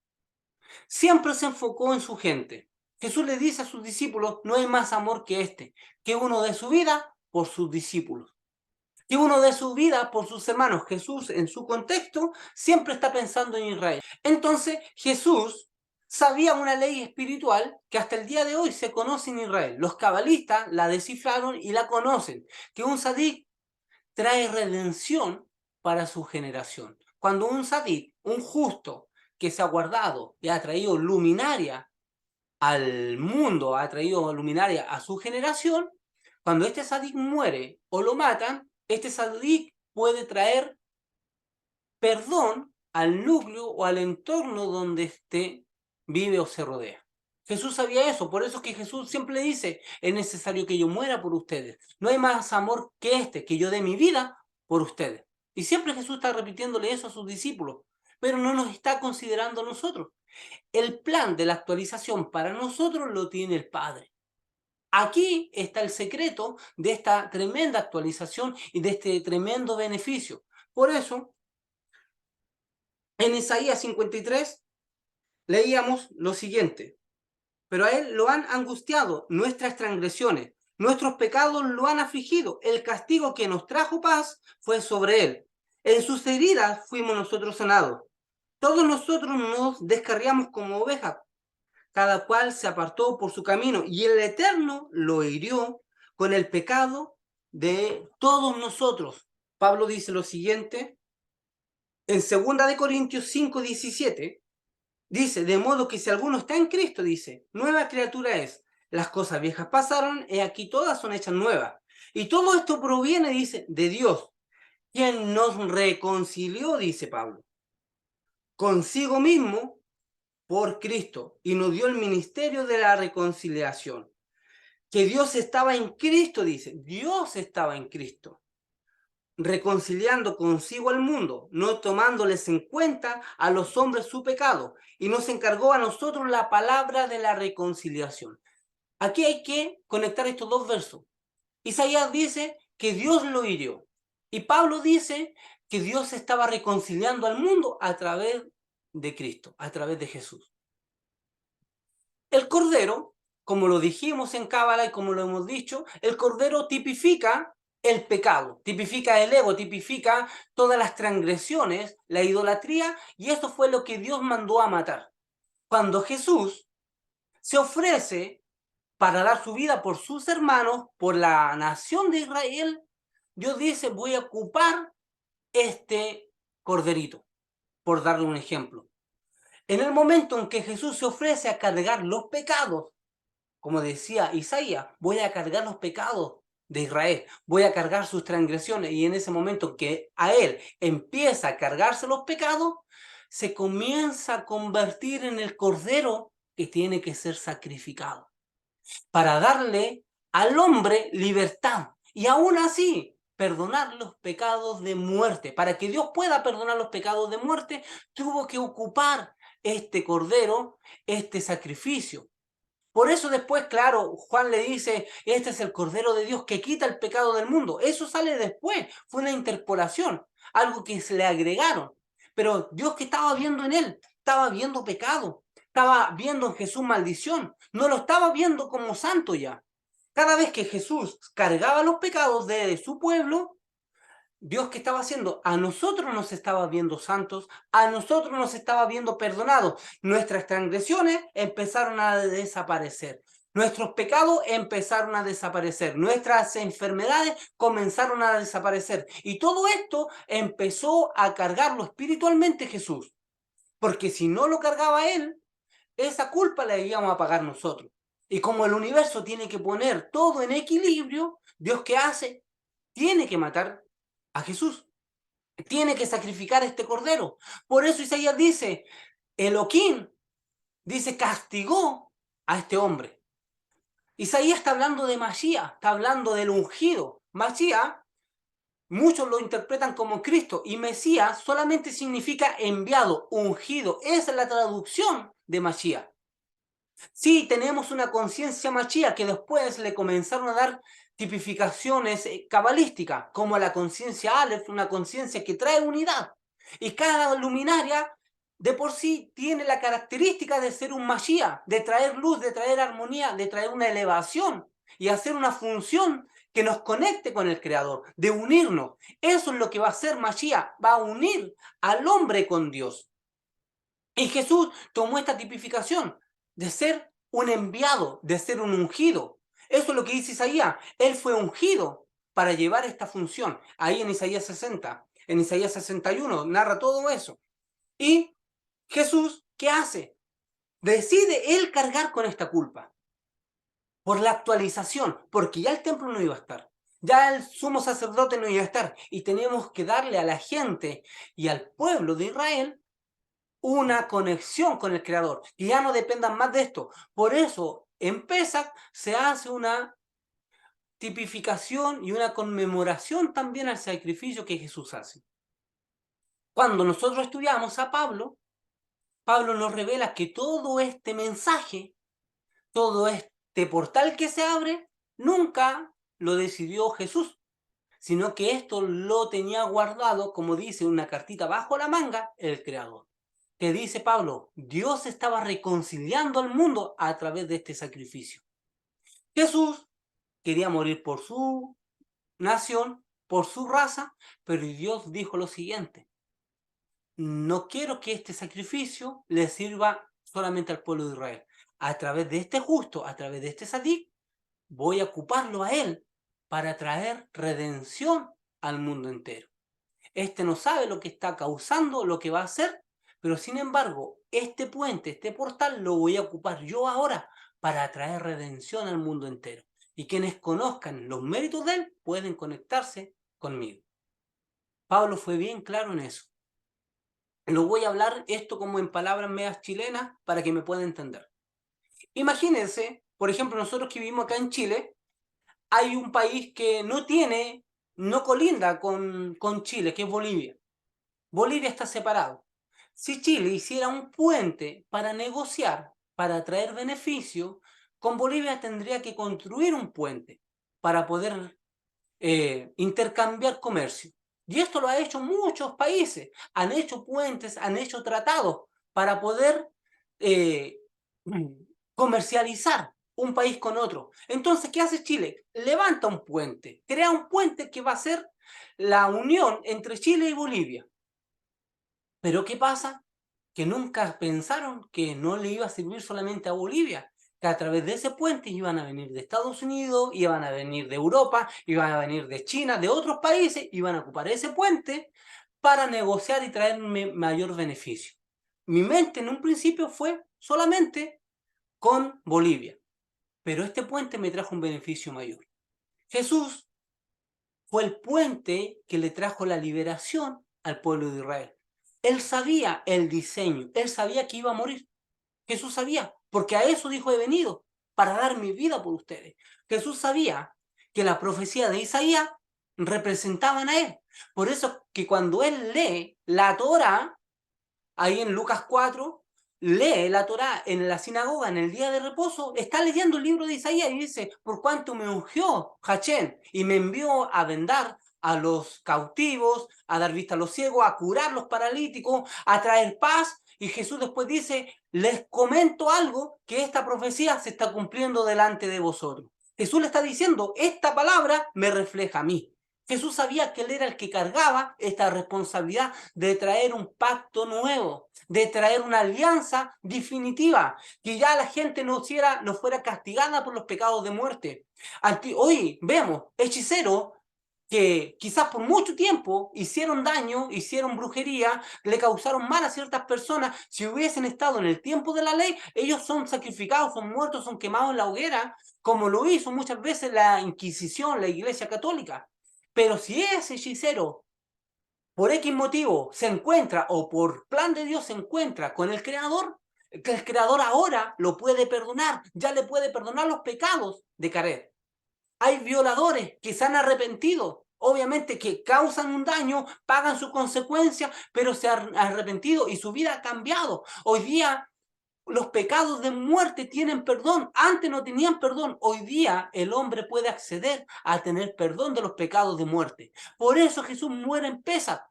Speaker 1: siempre se enfocó en su gente. Jesús le dice a sus discípulos, no hay más amor que este, que uno dé su vida por sus discípulos, que uno dé su vida por sus hermanos. Jesús en su contexto siempre está pensando en Israel. Entonces Jesús sabía una ley espiritual que hasta el día de hoy se conoce en Israel. Los cabalistas la descifraron y la conocen, que un sadik trae redención para su generación. Cuando un sadik, un justo, que se ha guardado y ha traído luminaria al mundo, ha traído luminaria a su generación, cuando este sadik muere o lo matan, este sadik puede traer perdón al núcleo o al entorno donde esté, vive o se rodea. Jesús sabía eso, por eso es que Jesús siempre le dice, es necesario que yo muera por ustedes. No hay más amor que este, que yo dé mi vida por ustedes. Y siempre Jesús está repitiéndole eso a sus discípulos, pero no nos está considerando a nosotros. El plan de la actualización para nosotros lo tiene el Padre. Aquí está el secreto de esta tremenda actualización y de este tremendo beneficio. Por eso, en Isaías 53 leíamos lo siguiente: pero a él lo han angustiado nuestras transgresiones, nuestros pecados lo han afligido, el castigo que nos trajo paz fue sobre él. En sus heridas fuimos nosotros sanados. Todos nosotros nos descarriamos como ovejas, cada cual se apartó por su camino, y el Eterno lo hirió con el pecado de todos nosotros. Pablo dice lo siguiente en 2 Corintios 5:17. Dice, de modo que si alguno está en Cristo, dice, nueva criatura es. Las cosas viejas pasaron, y aquí todas son hechas nuevas. Y todo esto proviene, dice, de Dios, quien nos reconcilió, dice Pablo, consigo mismo por Cristo, y nos dio el ministerio de la reconciliación. Que Dios estaba en Cristo, dice, Dios estaba en Cristo, reconciliando consigo al mundo, no tomándoles en cuenta a los hombres su pecado, y nos encargó a nosotros la palabra de la reconciliación. Aquí hay que conectar estos dos versos. Isaías dice que Dios lo hirió, y Pablo dice que Dios estaba reconciliando al mundo a través de Cristo, a través de Jesús. El cordero, como lo dijimos en Cábala y como lo hemos dicho, el cordero tipifica el pecado, tipifica el ego, tipifica todas las transgresiones, la idolatría, y esto fue lo que Dios mandó a matar. Cuando Jesús se ofrece para dar su vida por sus hermanos, por la nación de Israel, Dios dice, voy a ocupar este corderito, por darle un ejemplo. En el momento en que Jesús se ofrece a cargar los pecados, como decía Isaías, voy a cargar los pecados de Israel, voy a cargar sus transgresiones, y en ese momento que a él empieza a cargarse los pecados, se comienza a convertir en el cordero que tiene que ser sacrificado para darle al hombre libertad y aún así perdonar los pecados de muerte. Para que Dios pueda perdonar los pecados de muerte, tuvo que ocupar este cordero, este sacrificio. Por eso después, claro, Juan le dice, este es el Cordero de Dios que quita el pecado del mundo. Eso sale después, fue una interpolación, algo que se le agregaron. Pero Dios, que estaba viendo en él, estaba viendo pecado, estaba viendo en Jesús maldición, no lo estaba viendo como santo ya. Cada vez que Jesús cargaba los pecados de su pueblo, Dios, ¿qué estaba haciendo? A nosotros nos estaba viendo santos, a nosotros nos estaba viendo perdonados. Nuestras transgresiones empezaron a desaparecer. Nuestros pecados empezaron a desaparecer. Nuestras enfermedades comenzaron a desaparecer. Y todo esto empezó a cargarlo espiritualmente Jesús. Porque si no lo cargaba él, esa culpa la íbamos a pagar nosotros. Y como el universo tiene que poner todo en equilibrio, Dios, ¿qué hace? Tiene que matar a Jesús. Tiene que sacrificar este cordero. Por eso Isaías dice, Elohim, dice, castigó a este hombre. Isaías está hablando de Mashiach, está hablando del ungido. Mashiach, muchos lo interpretan como Cristo, y Mesías solamente significa enviado, ungido. Esa es la traducción de Mashiach. Sí, tenemos una conciencia Mashiach que después le comenzaron a dar tipificaciones cabalísticas, como la conciencia Aleph, una conciencia que trae unidad. Y cada luminaria de por sí tiene la característica de ser un Mashiach, de traer luz, de traer armonía, de traer una elevación y hacer una función que nos conecte con el Creador, de unirnos. Eso es lo que va a hacer Mashiach, va a unir al hombre con Dios. Y Jesús tomó esta tipificación de ser un enviado, de ser un ungido. Eso es lo que dice Isaías. Él fue ungido para llevar esta función. Ahí en Isaías 60, en Isaías 61, narra todo eso. Y Jesús, ¿qué hace? Decide él cargar con esta culpa por la actualización, porque ya el templo no iba a estar. Ya el sumo sacerdote no iba a estar. Y tenemos que darle a la gente y al pueblo de Israel una conexión con el Creador, que ya no dependan más de esto. Por eso, en Pesach se hace una tipificación y una conmemoración también al sacrificio que Jesús hace. Cuando nosotros estudiamos a Pablo, Pablo nos revela que todo este mensaje, todo este portal que se abre, nunca lo decidió Jesús, sino que esto lo tenía guardado, como dice una cartita bajo la manga, el Creador. Que dice Pablo, Dios estaba reconciliando al mundo a través de este sacrificio. Jesús quería morir por su nación, por su raza, pero Dios dijo lo siguiente, no quiero que este sacrificio le sirva solamente al pueblo de Israel. A través de este justo, a través de este sadí, voy a ocuparlo a él para traer redención al mundo entero. Este no sabe lo que está causando, lo que va a hacer, pero sin embargo, este puente, este portal, lo voy a ocupar yo ahora para traer redención al mundo entero. Y quienes conozcan los méritos de él pueden conectarse conmigo. Pablo fue bien claro en eso. Lo voy a hablar esto como en palabras medias chilenas para que me puedan entender. Imagínense, por ejemplo, nosotros que vivimos acá en Chile, hay un país que no tiene, no colinda con Chile, que es Bolivia. Bolivia está separado. Si Chile hiciera un puente para negociar, para traer beneficio, con Bolivia tendría que construir un puente para poder intercambiar comercio. Y esto lo ha hecho muchos países. Han hecho puentes, han hecho tratados para poder eh, comercializar un país con otro. Entonces, ¿qué hace Chile? Levanta un puente, crea un puente que va a ser la unión entre Chile y Bolivia. Pero ¿qué pasa? Que nunca pensaron que no le iba a servir solamente a Bolivia, que a través de ese puente iban a venir de Estados Unidos, iban a venir de Europa, iban a venir de China, de otros países, iban a ocupar ese puente para negociar y traerme mayor beneficio. Mi mente en un principio fue solamente con Bolivia, pero este puente me trajo un beneficio mayor. Jesús fue el puente que le trajo la liberación al pueblo de Israel. Él sabía el diseño, él sabía que iba a morir. Jesús sabía, porque a eso dijo he venido, para dar mi vida por ustedes. Jesús sabía que la profecía de Isaías representaban a él. Por eso que cuando él lee la Torá, ahí en Lucas 4, lee la Torá en la sinagoga en el día de reposo, está leyendo el libro de Isaías y dice, por cuanto me ungió Hachén y me envió a vendar a los cautivos, a dar vista a los ciegos, a curar los paralíticos, a traer paz. Y Jesús después dice, les comento algo que esta profecía se está cumpliendo delante de vosotros. Jesús le está diciendo, esta palabra me refleja a mí. Jesús sabía que él era el que cargaba esta responsabilidad de traer un pacto nuevo, de traer una alianza definitiva, que ya la gente no fuera castigada por los pecados de muerte. Hoy vemos hechiceros que quizás por mucho tiempo hicieron daño, hicieron brujería, le causaron mal a ciertas personas. Si hubiesen estado en el tiempo de la ley, ellos son sacrificados, son muertos, son quemados en la hoguera, como lo hizo muchas veces la Inquisición, la Iglesia Católica. Pero si ese hechicero, por X motivo, se encuentra, o por plan de Dios se encuentra con el Creador, que el Creador ahora lo puede perdonar, ya le puede perdonar los pecados de Caret. Hay violadores que se han arrepentido, obviamente que causan un daño, pagan sus consecuencias, pero se han arrepentido y su vida ha cambiado. Hoy día los pecados de muerte tienen perdón. Antes no tenían perdón. Hoy día el hombre puede acceder a tener perdón de los pecados de muerte. Por eso Jesús muere en Pesach,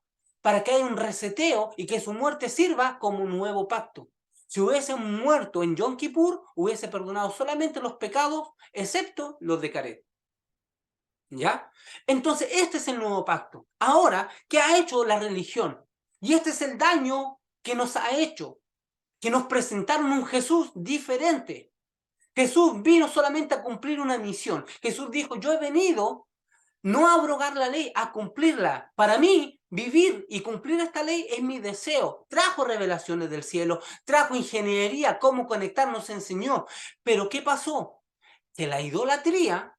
Speaker 1: para que haya un reseteo y que su muerte sirva como un nuevo pacto. Si hubiese muerto en Yom Kippur, hubiese perdonado solamente los pecados, excepto los de Caret. ¿Ya? Entonces, este es el nuevo pacto. Ahora, ¿qué ha hecho la religión? Y este es el daño que nos ha hecho. que nos presentaron un Jesús diferente. Jesús vino solamente a cumplir una misión. Jesús dijo, yo he venido no a abrogar la ley, a cumplirla. Para mí, vivir y cumplir esta ley es mi deseo. Trajo revelaciones del cielo, trajo ingeniería, cómo conectarnos enseñó. Pero ¿qué pasó? Que la idolatría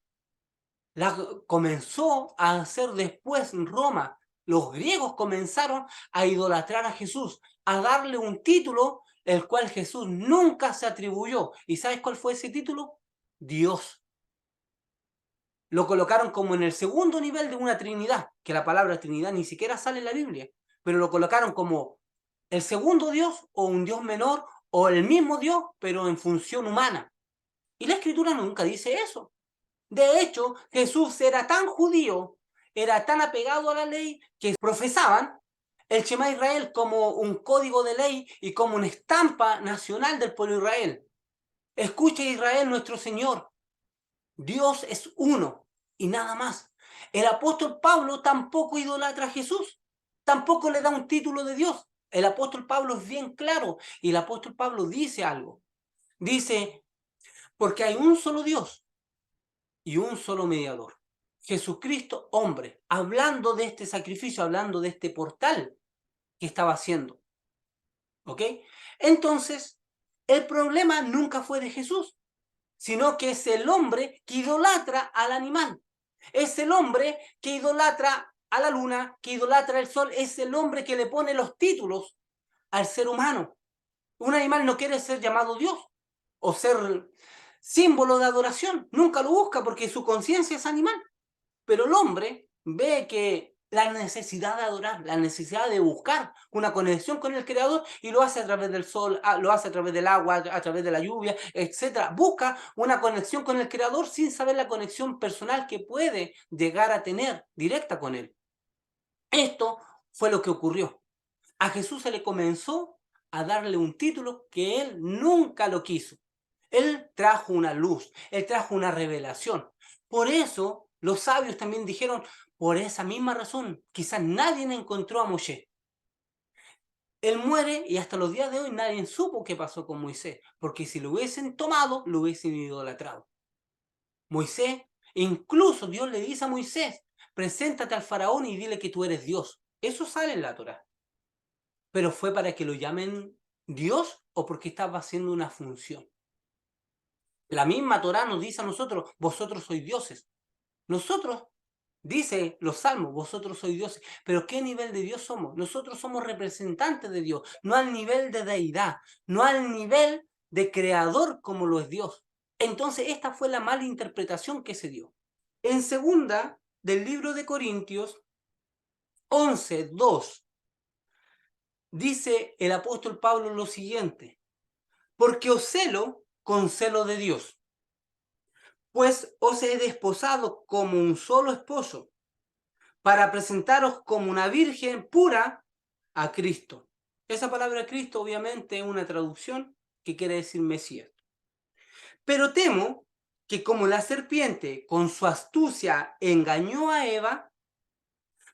Speaker 1: la comenzó a hacer después en Roma. Los griegos comenzaron a idolatrar a Jesús, a darle un título el cual Jesús nunca se atribuyó. ¿Y sabes cuál fue ese título? Dios. Lo colocaron como en el segundo nivel de una Trinidad, que la palabra Trinidad ni siquiera sale en la Biblia, pero lo colocaron como el segundo Dios o un Dios menor o el mismo Dios, pero en función humana. Y la Escritura nunca dice eso. De hecho, Jesús era tan judío, era tan apegado a la ley, que profesaban el Shema Israel como un código de ley y como una estampa nacional del pueblo de Israel. Escucha Israel, nuestro Señor, Dios es uno y nada más. El apóstol Pablo tampoco idolatra a Jesús, tampoco le da un título de Dios. El apóstol Pablo es bien claro y el apóstol Pablo dice algo. Dice, porque hay un solo Dios y un solo mediador, Jesucristo hombre, hablando de este sacrificio, hablando de este portal que estaba haciendo. ¿Ok? Entonces, el problema nunca fue de Jesús, sino que es el hombre que idolatra al animal. Es el hombre que idolatra a la luna, que idolatra el sol, es el hombre que le pone los títulos al ser humano. Un animal no quiere ser llamado Dios o ser símbolo de adoración, nunca lo busca porque su conciencia es animal. Pero el hombre ve que la necesidad de adorar, la necesidad de buscar una conexión con el Creador y lo hace a través del sol, lo hace a través del agua, a través de la lluvia, etcétera. Busca una conexión con el Creador sin saber la conexión personal que puede llegar a tener directa con Él. Esto fue lo que ocurrió. A Jesús se le comenzó a darle un título que Él nunca lo quiso. Él trajo una luz, Él trajo una revelación. Por eso los sabios también dijeron, por esa misma razón, quizás nadie encontró a Moisés. Él muere y hasta los días de hoy nadie supo qué pasó con Moisés, porque si lo hubiesen tomado, lo hubiesen idolatrado. Moisés, incluso Dios le dice a Moisés, preséntate al faraón y dile que tú eres Dios. Eso sale en la Torá. Pero fue para que lo llamen Dios o porque estaba haciendo una función. La misma Torá nos dice a nosotros, vosotros sois dioses. Nosotros, dice los salmos, vosotros sois dioses. Pero ¿qué nivel de Dios somos? Nosotros somos representantes de Dios, no al nivel de deidad, no al nivel de creador como lo es Dios. Entonces esta fue la mala interpretación que se dio. En segunda del libro de Corintios 11:2 dice el apóstol Pablo lo siguiente, porque os celo con celo de Dios, pues os he desposado como un solo esposo, para presentaros como una virgen pura a Cristo. Esa palabra Cristo obviamente es una traducción que quiere decir Mesías. Pero temo que como la serpiente con su astucia engañó a Eva,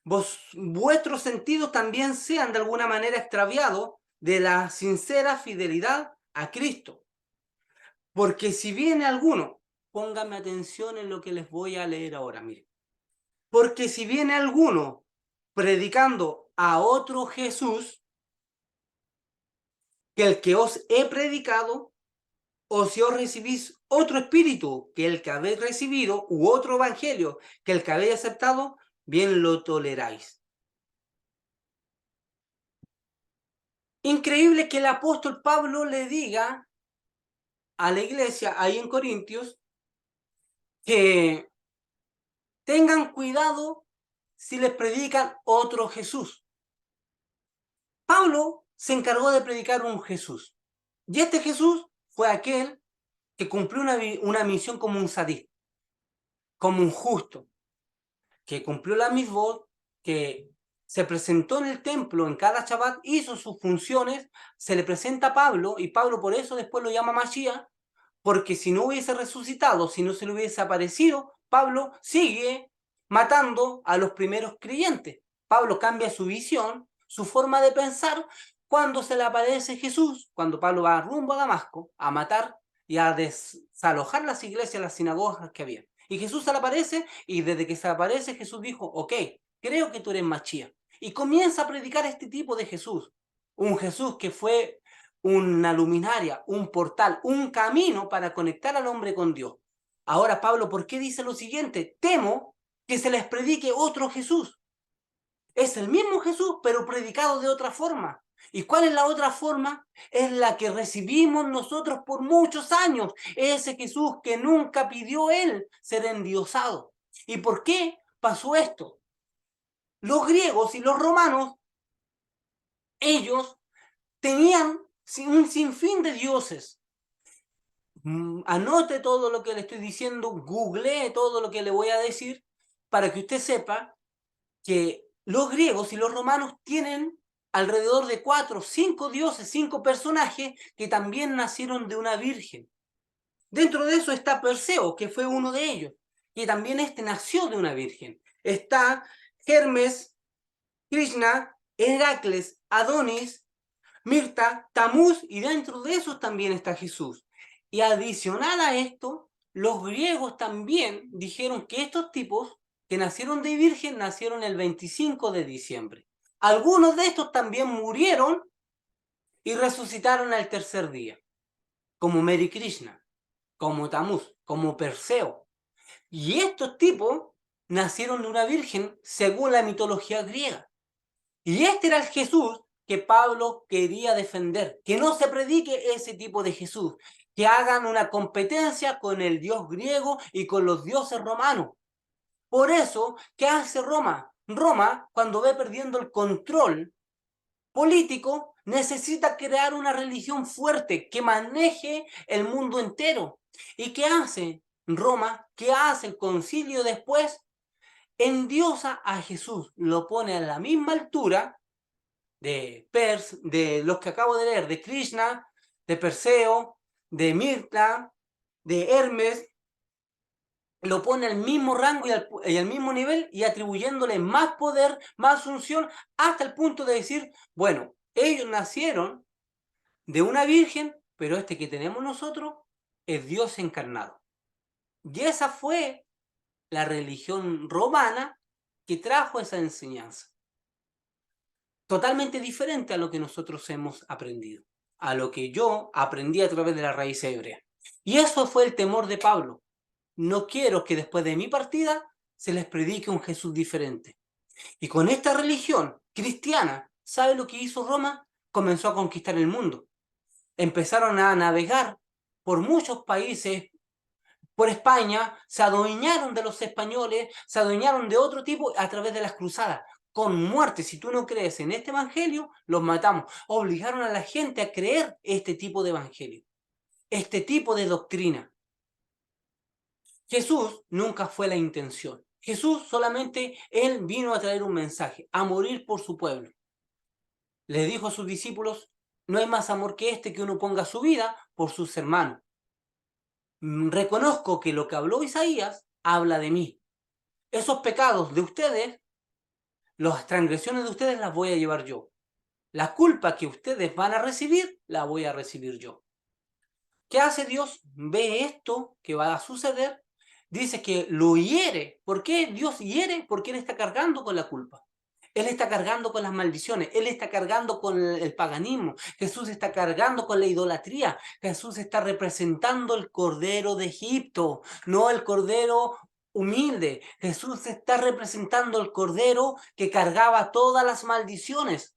Speaker 1: vuestros sentidos también sean de alguna manera extraviados de la sincera fidelidad a Cristo. Porque si viene alguno, pónganme atención en lo que les voy a leer ahora, miren. Porque si viene alguno predicando a otro Jesús que el que os he predicado, o si os recibís otro espíritu que el que habéis recibido, u otro evangelio que el que habéis aceptado, bien lo toleráis. Increíble que el apóstol Pablo le diga a la iglesia ahí en Corintios que tengan cuidado si les predican otro Jesús. Pablo se encargó de predicar un Jesús. Y este Jesús fue aquel que cumplió una misión como un sadí, como un justo, que cumplió la misma, que se presentó en el templo en cada Shabbat, hizo sus funciones, se le presenta a Pablo, y Pablo por eso después lo llama Mashiach, porque si no hubiese resucitado, si no se le hubiese aparecido, Pablo sigue matando a los primeros creyentes. Pablo cambia su visión, su forma de pensar, cuando se le aparece Jesús, cuando Pablo va rumbo a Damasco a matar y a desalojar las iglesias, las sinagogas que había. Y Jesús se le aparece, y desde que se le aparece Jesús dijo, ok, creo que tú eres Machía. Y comienza a predicar este tipo de Jesús. Un Jesús que fue una luminaria, un portal, un camino para conectar al hombre con Dios. Ahora, Pablo, ¿por qué dice lo siguiente? Temo que se les predique otro Jesús. Es el mismo Jesús, pero predicado de otra forma. ¿Y cuál es la otra forma? Es la que recibimos nosotros por muchos años. Ese Jesús que nunca pidió él ser endiosado. ¿Y por qué pasó esto? Los griegos y los romanos, ellos tenían un sinfín de dioses. Anote todo lo que le estoy diciendo, googlee todo lo que le voy a decir, para que usted sepa que los griegos y los romanos tienen alrededor de 4, 5 dioses, 5 personajes que también nacieron de una virgen. Dentro de eso está Perseo, que fue uno de ellos, que también nació de una virgen. Está Hermes, Krishna, Heracles, Adonis, Mirta, Tamuz, y dentro de esos también está Jesús. Y adicional a esto, los griegos también dijeron que estos tipos que nacieron de virgen nacieron el 25 de diciembre. Algunos de estos también murieron y resucitaron al tercer día, como Mary Krishna, como Tamuz, como Perseo. Y estos tipos nacieron de una virgen según la mitología griega. Y este era el Jesús que Pablo quería defender, que no se predique ese tipo de Jesús, que hagan una competencia con el dios griego y con los dioses romanos. Por eso, ¿qué hace Roma? Roma, cuando ve perdiendo el control político, necesita crear una religión fuerte que maneje el mundo entero. ¿Y qué hace Roma? ¿Qué hace el concilio después? Endiosa a Jesús, lo pone a la misma altura de los que acabo de leer, de Krishna, de Perseo, de Mirta, de Hermes, lo pone al mismo rango y al mismo nivel y atribuyéndole más poder, más unción, hasta el punto de decir, bueno, ellos nacieron de una virgen, pero este que tenemos nosotros es Dios encarnado. Y esa fue la religión romana que trajo esa enseñanza. Totalmente diferente a lo que nosotros hemos aprendido, a lo que yo aprendí a través de la raíz hebrea. Y eso fue el temor de Pablo. No quiero que después de mi partida se les predique un Jesús diferente. Y con esta religión cristiana, ¿sabe lo que hizo Roma? Comenzó a conquistar el mundo. Empezaron a navegar por muchos países, por España, se adueñaron de los españoles, se adueñaron de otro tipo a través de las cruzadas. Con muerte, si tú no crees en este evangelio, los matamos. Obligaron a la gente a creer este tipo de evangelio, este tipo de doctrina. Jesús nunca fue la intención. Jesús solamente, él vino a traer un mensaje, a morir por su pueblo. Le dijo a sus discípulos, no hay más amor que este que uno ponga su vida por sus hermanos. Reconozco que lo que habló Isaías habla de mí. Esos pecados de ustedes, las transgresiones de ustedes las voy a llevar yo. La culpa que ustedes van a recibir, la voy a recibir yo. ¿Qué hace Dios? Ve esto que va a suceder, dice que lo hiere. ¿Por qué Dios hiere? Porque Él está cargando con la culpa. Él está cargando con las maldiciones, Él está cargando con el paganismo, Jesús está cargando con la idolatría, Jesús está representando el Cordero de Egipto, no el Cordero humilde. Jesús está representando el Cordero que cargaba todas las maldiciones.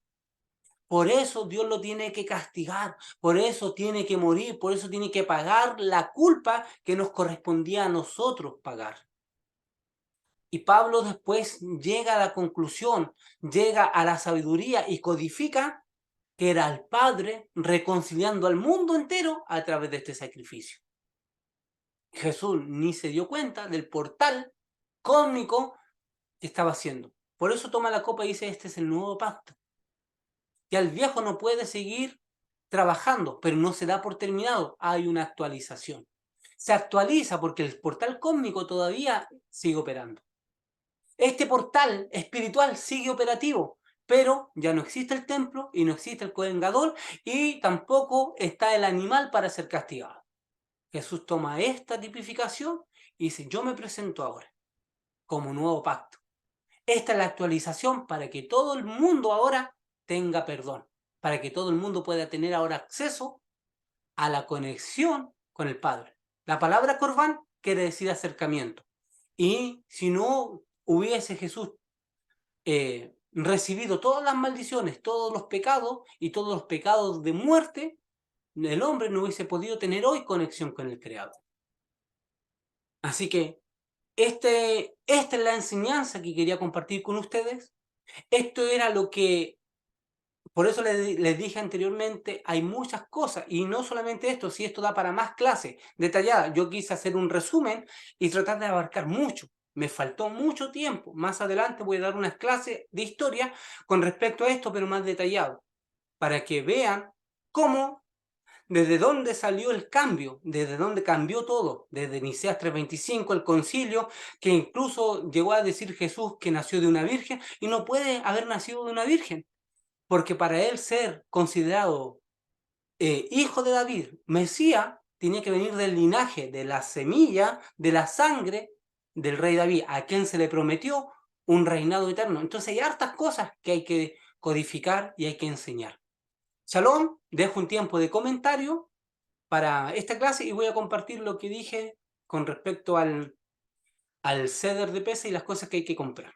Speaker 1: Por eso Dios lo tiene que castigar, por eso tiene que morir, por eso tiene que pagar la culpa que nos correspondía a nosotros pagar. Y Pablo después llega a la conclusión, llega a la sabiduría y codifica que era el Padre reconciliando al mundo entero a través de este sacrificio. Jesús ni se dio cuenta del portal cósmico que estaba haciendo. Por eso toma la copa y dice, este es el nuevo pacto. Ya el viejo no puede seguir trabajando, pero no se da por terminado. Hay una actualización. Se actualiza porque el portal cósmico todavía sigue operando. Este portal espiritual sigue operativo, pero ya no existe el templo y no existe el Cohen Gadol y tampoco está el animal para ser castigado. Jesús toma esta tipificación y dice, yo me presento ahora como nuevo pacto. Esta es la actualización para que todo el mundo ahora tenga perdón, para que todo el mundo pueda tener ahora acceso a la conexión con el Padre. La palabra Corbán quiere decir acercamiento. Y si no hubiese Jesús recibido todas las maldiciones, todos los pecados y todos los pecados de muerte, el hombre no hubiese podido tener hoy conexión con el Creador. Así que esta es la enseñanza que quería compartir con ustedes. Esto era lo que, por eso les dije anteriormente, hay muchas cosas, y no solamente esto, si esto da para más clases detalladas. Yo quise hacer un resumen y tratar de abarcar mucho. Me faltó mucho tiempo. Más adelante voy a dar unas clases de historia con respecto a esto, pero más detallado, para que vean cómo, desde dónde salió el cambio, desde dónde cambió todo, desde Niceas 3:25, el concilio, que incluso llegó a decir Jesús que nació de una virgen, y no puede haber nacido de una virgen, porque para él ser considerado hijo de David, Mesías, tenía que venir del linaje, de la semilla, de la sangre del rey David, a quien se le prometió un reinado eterno. Entonces hay hartas cosas que hay que codificar y hay que enseñar. Shalom, dejo un tiempo de comentario para esta clase y voy a compartir lo que dije con respecto al ceder de pesa y las cosas que hay que comprar.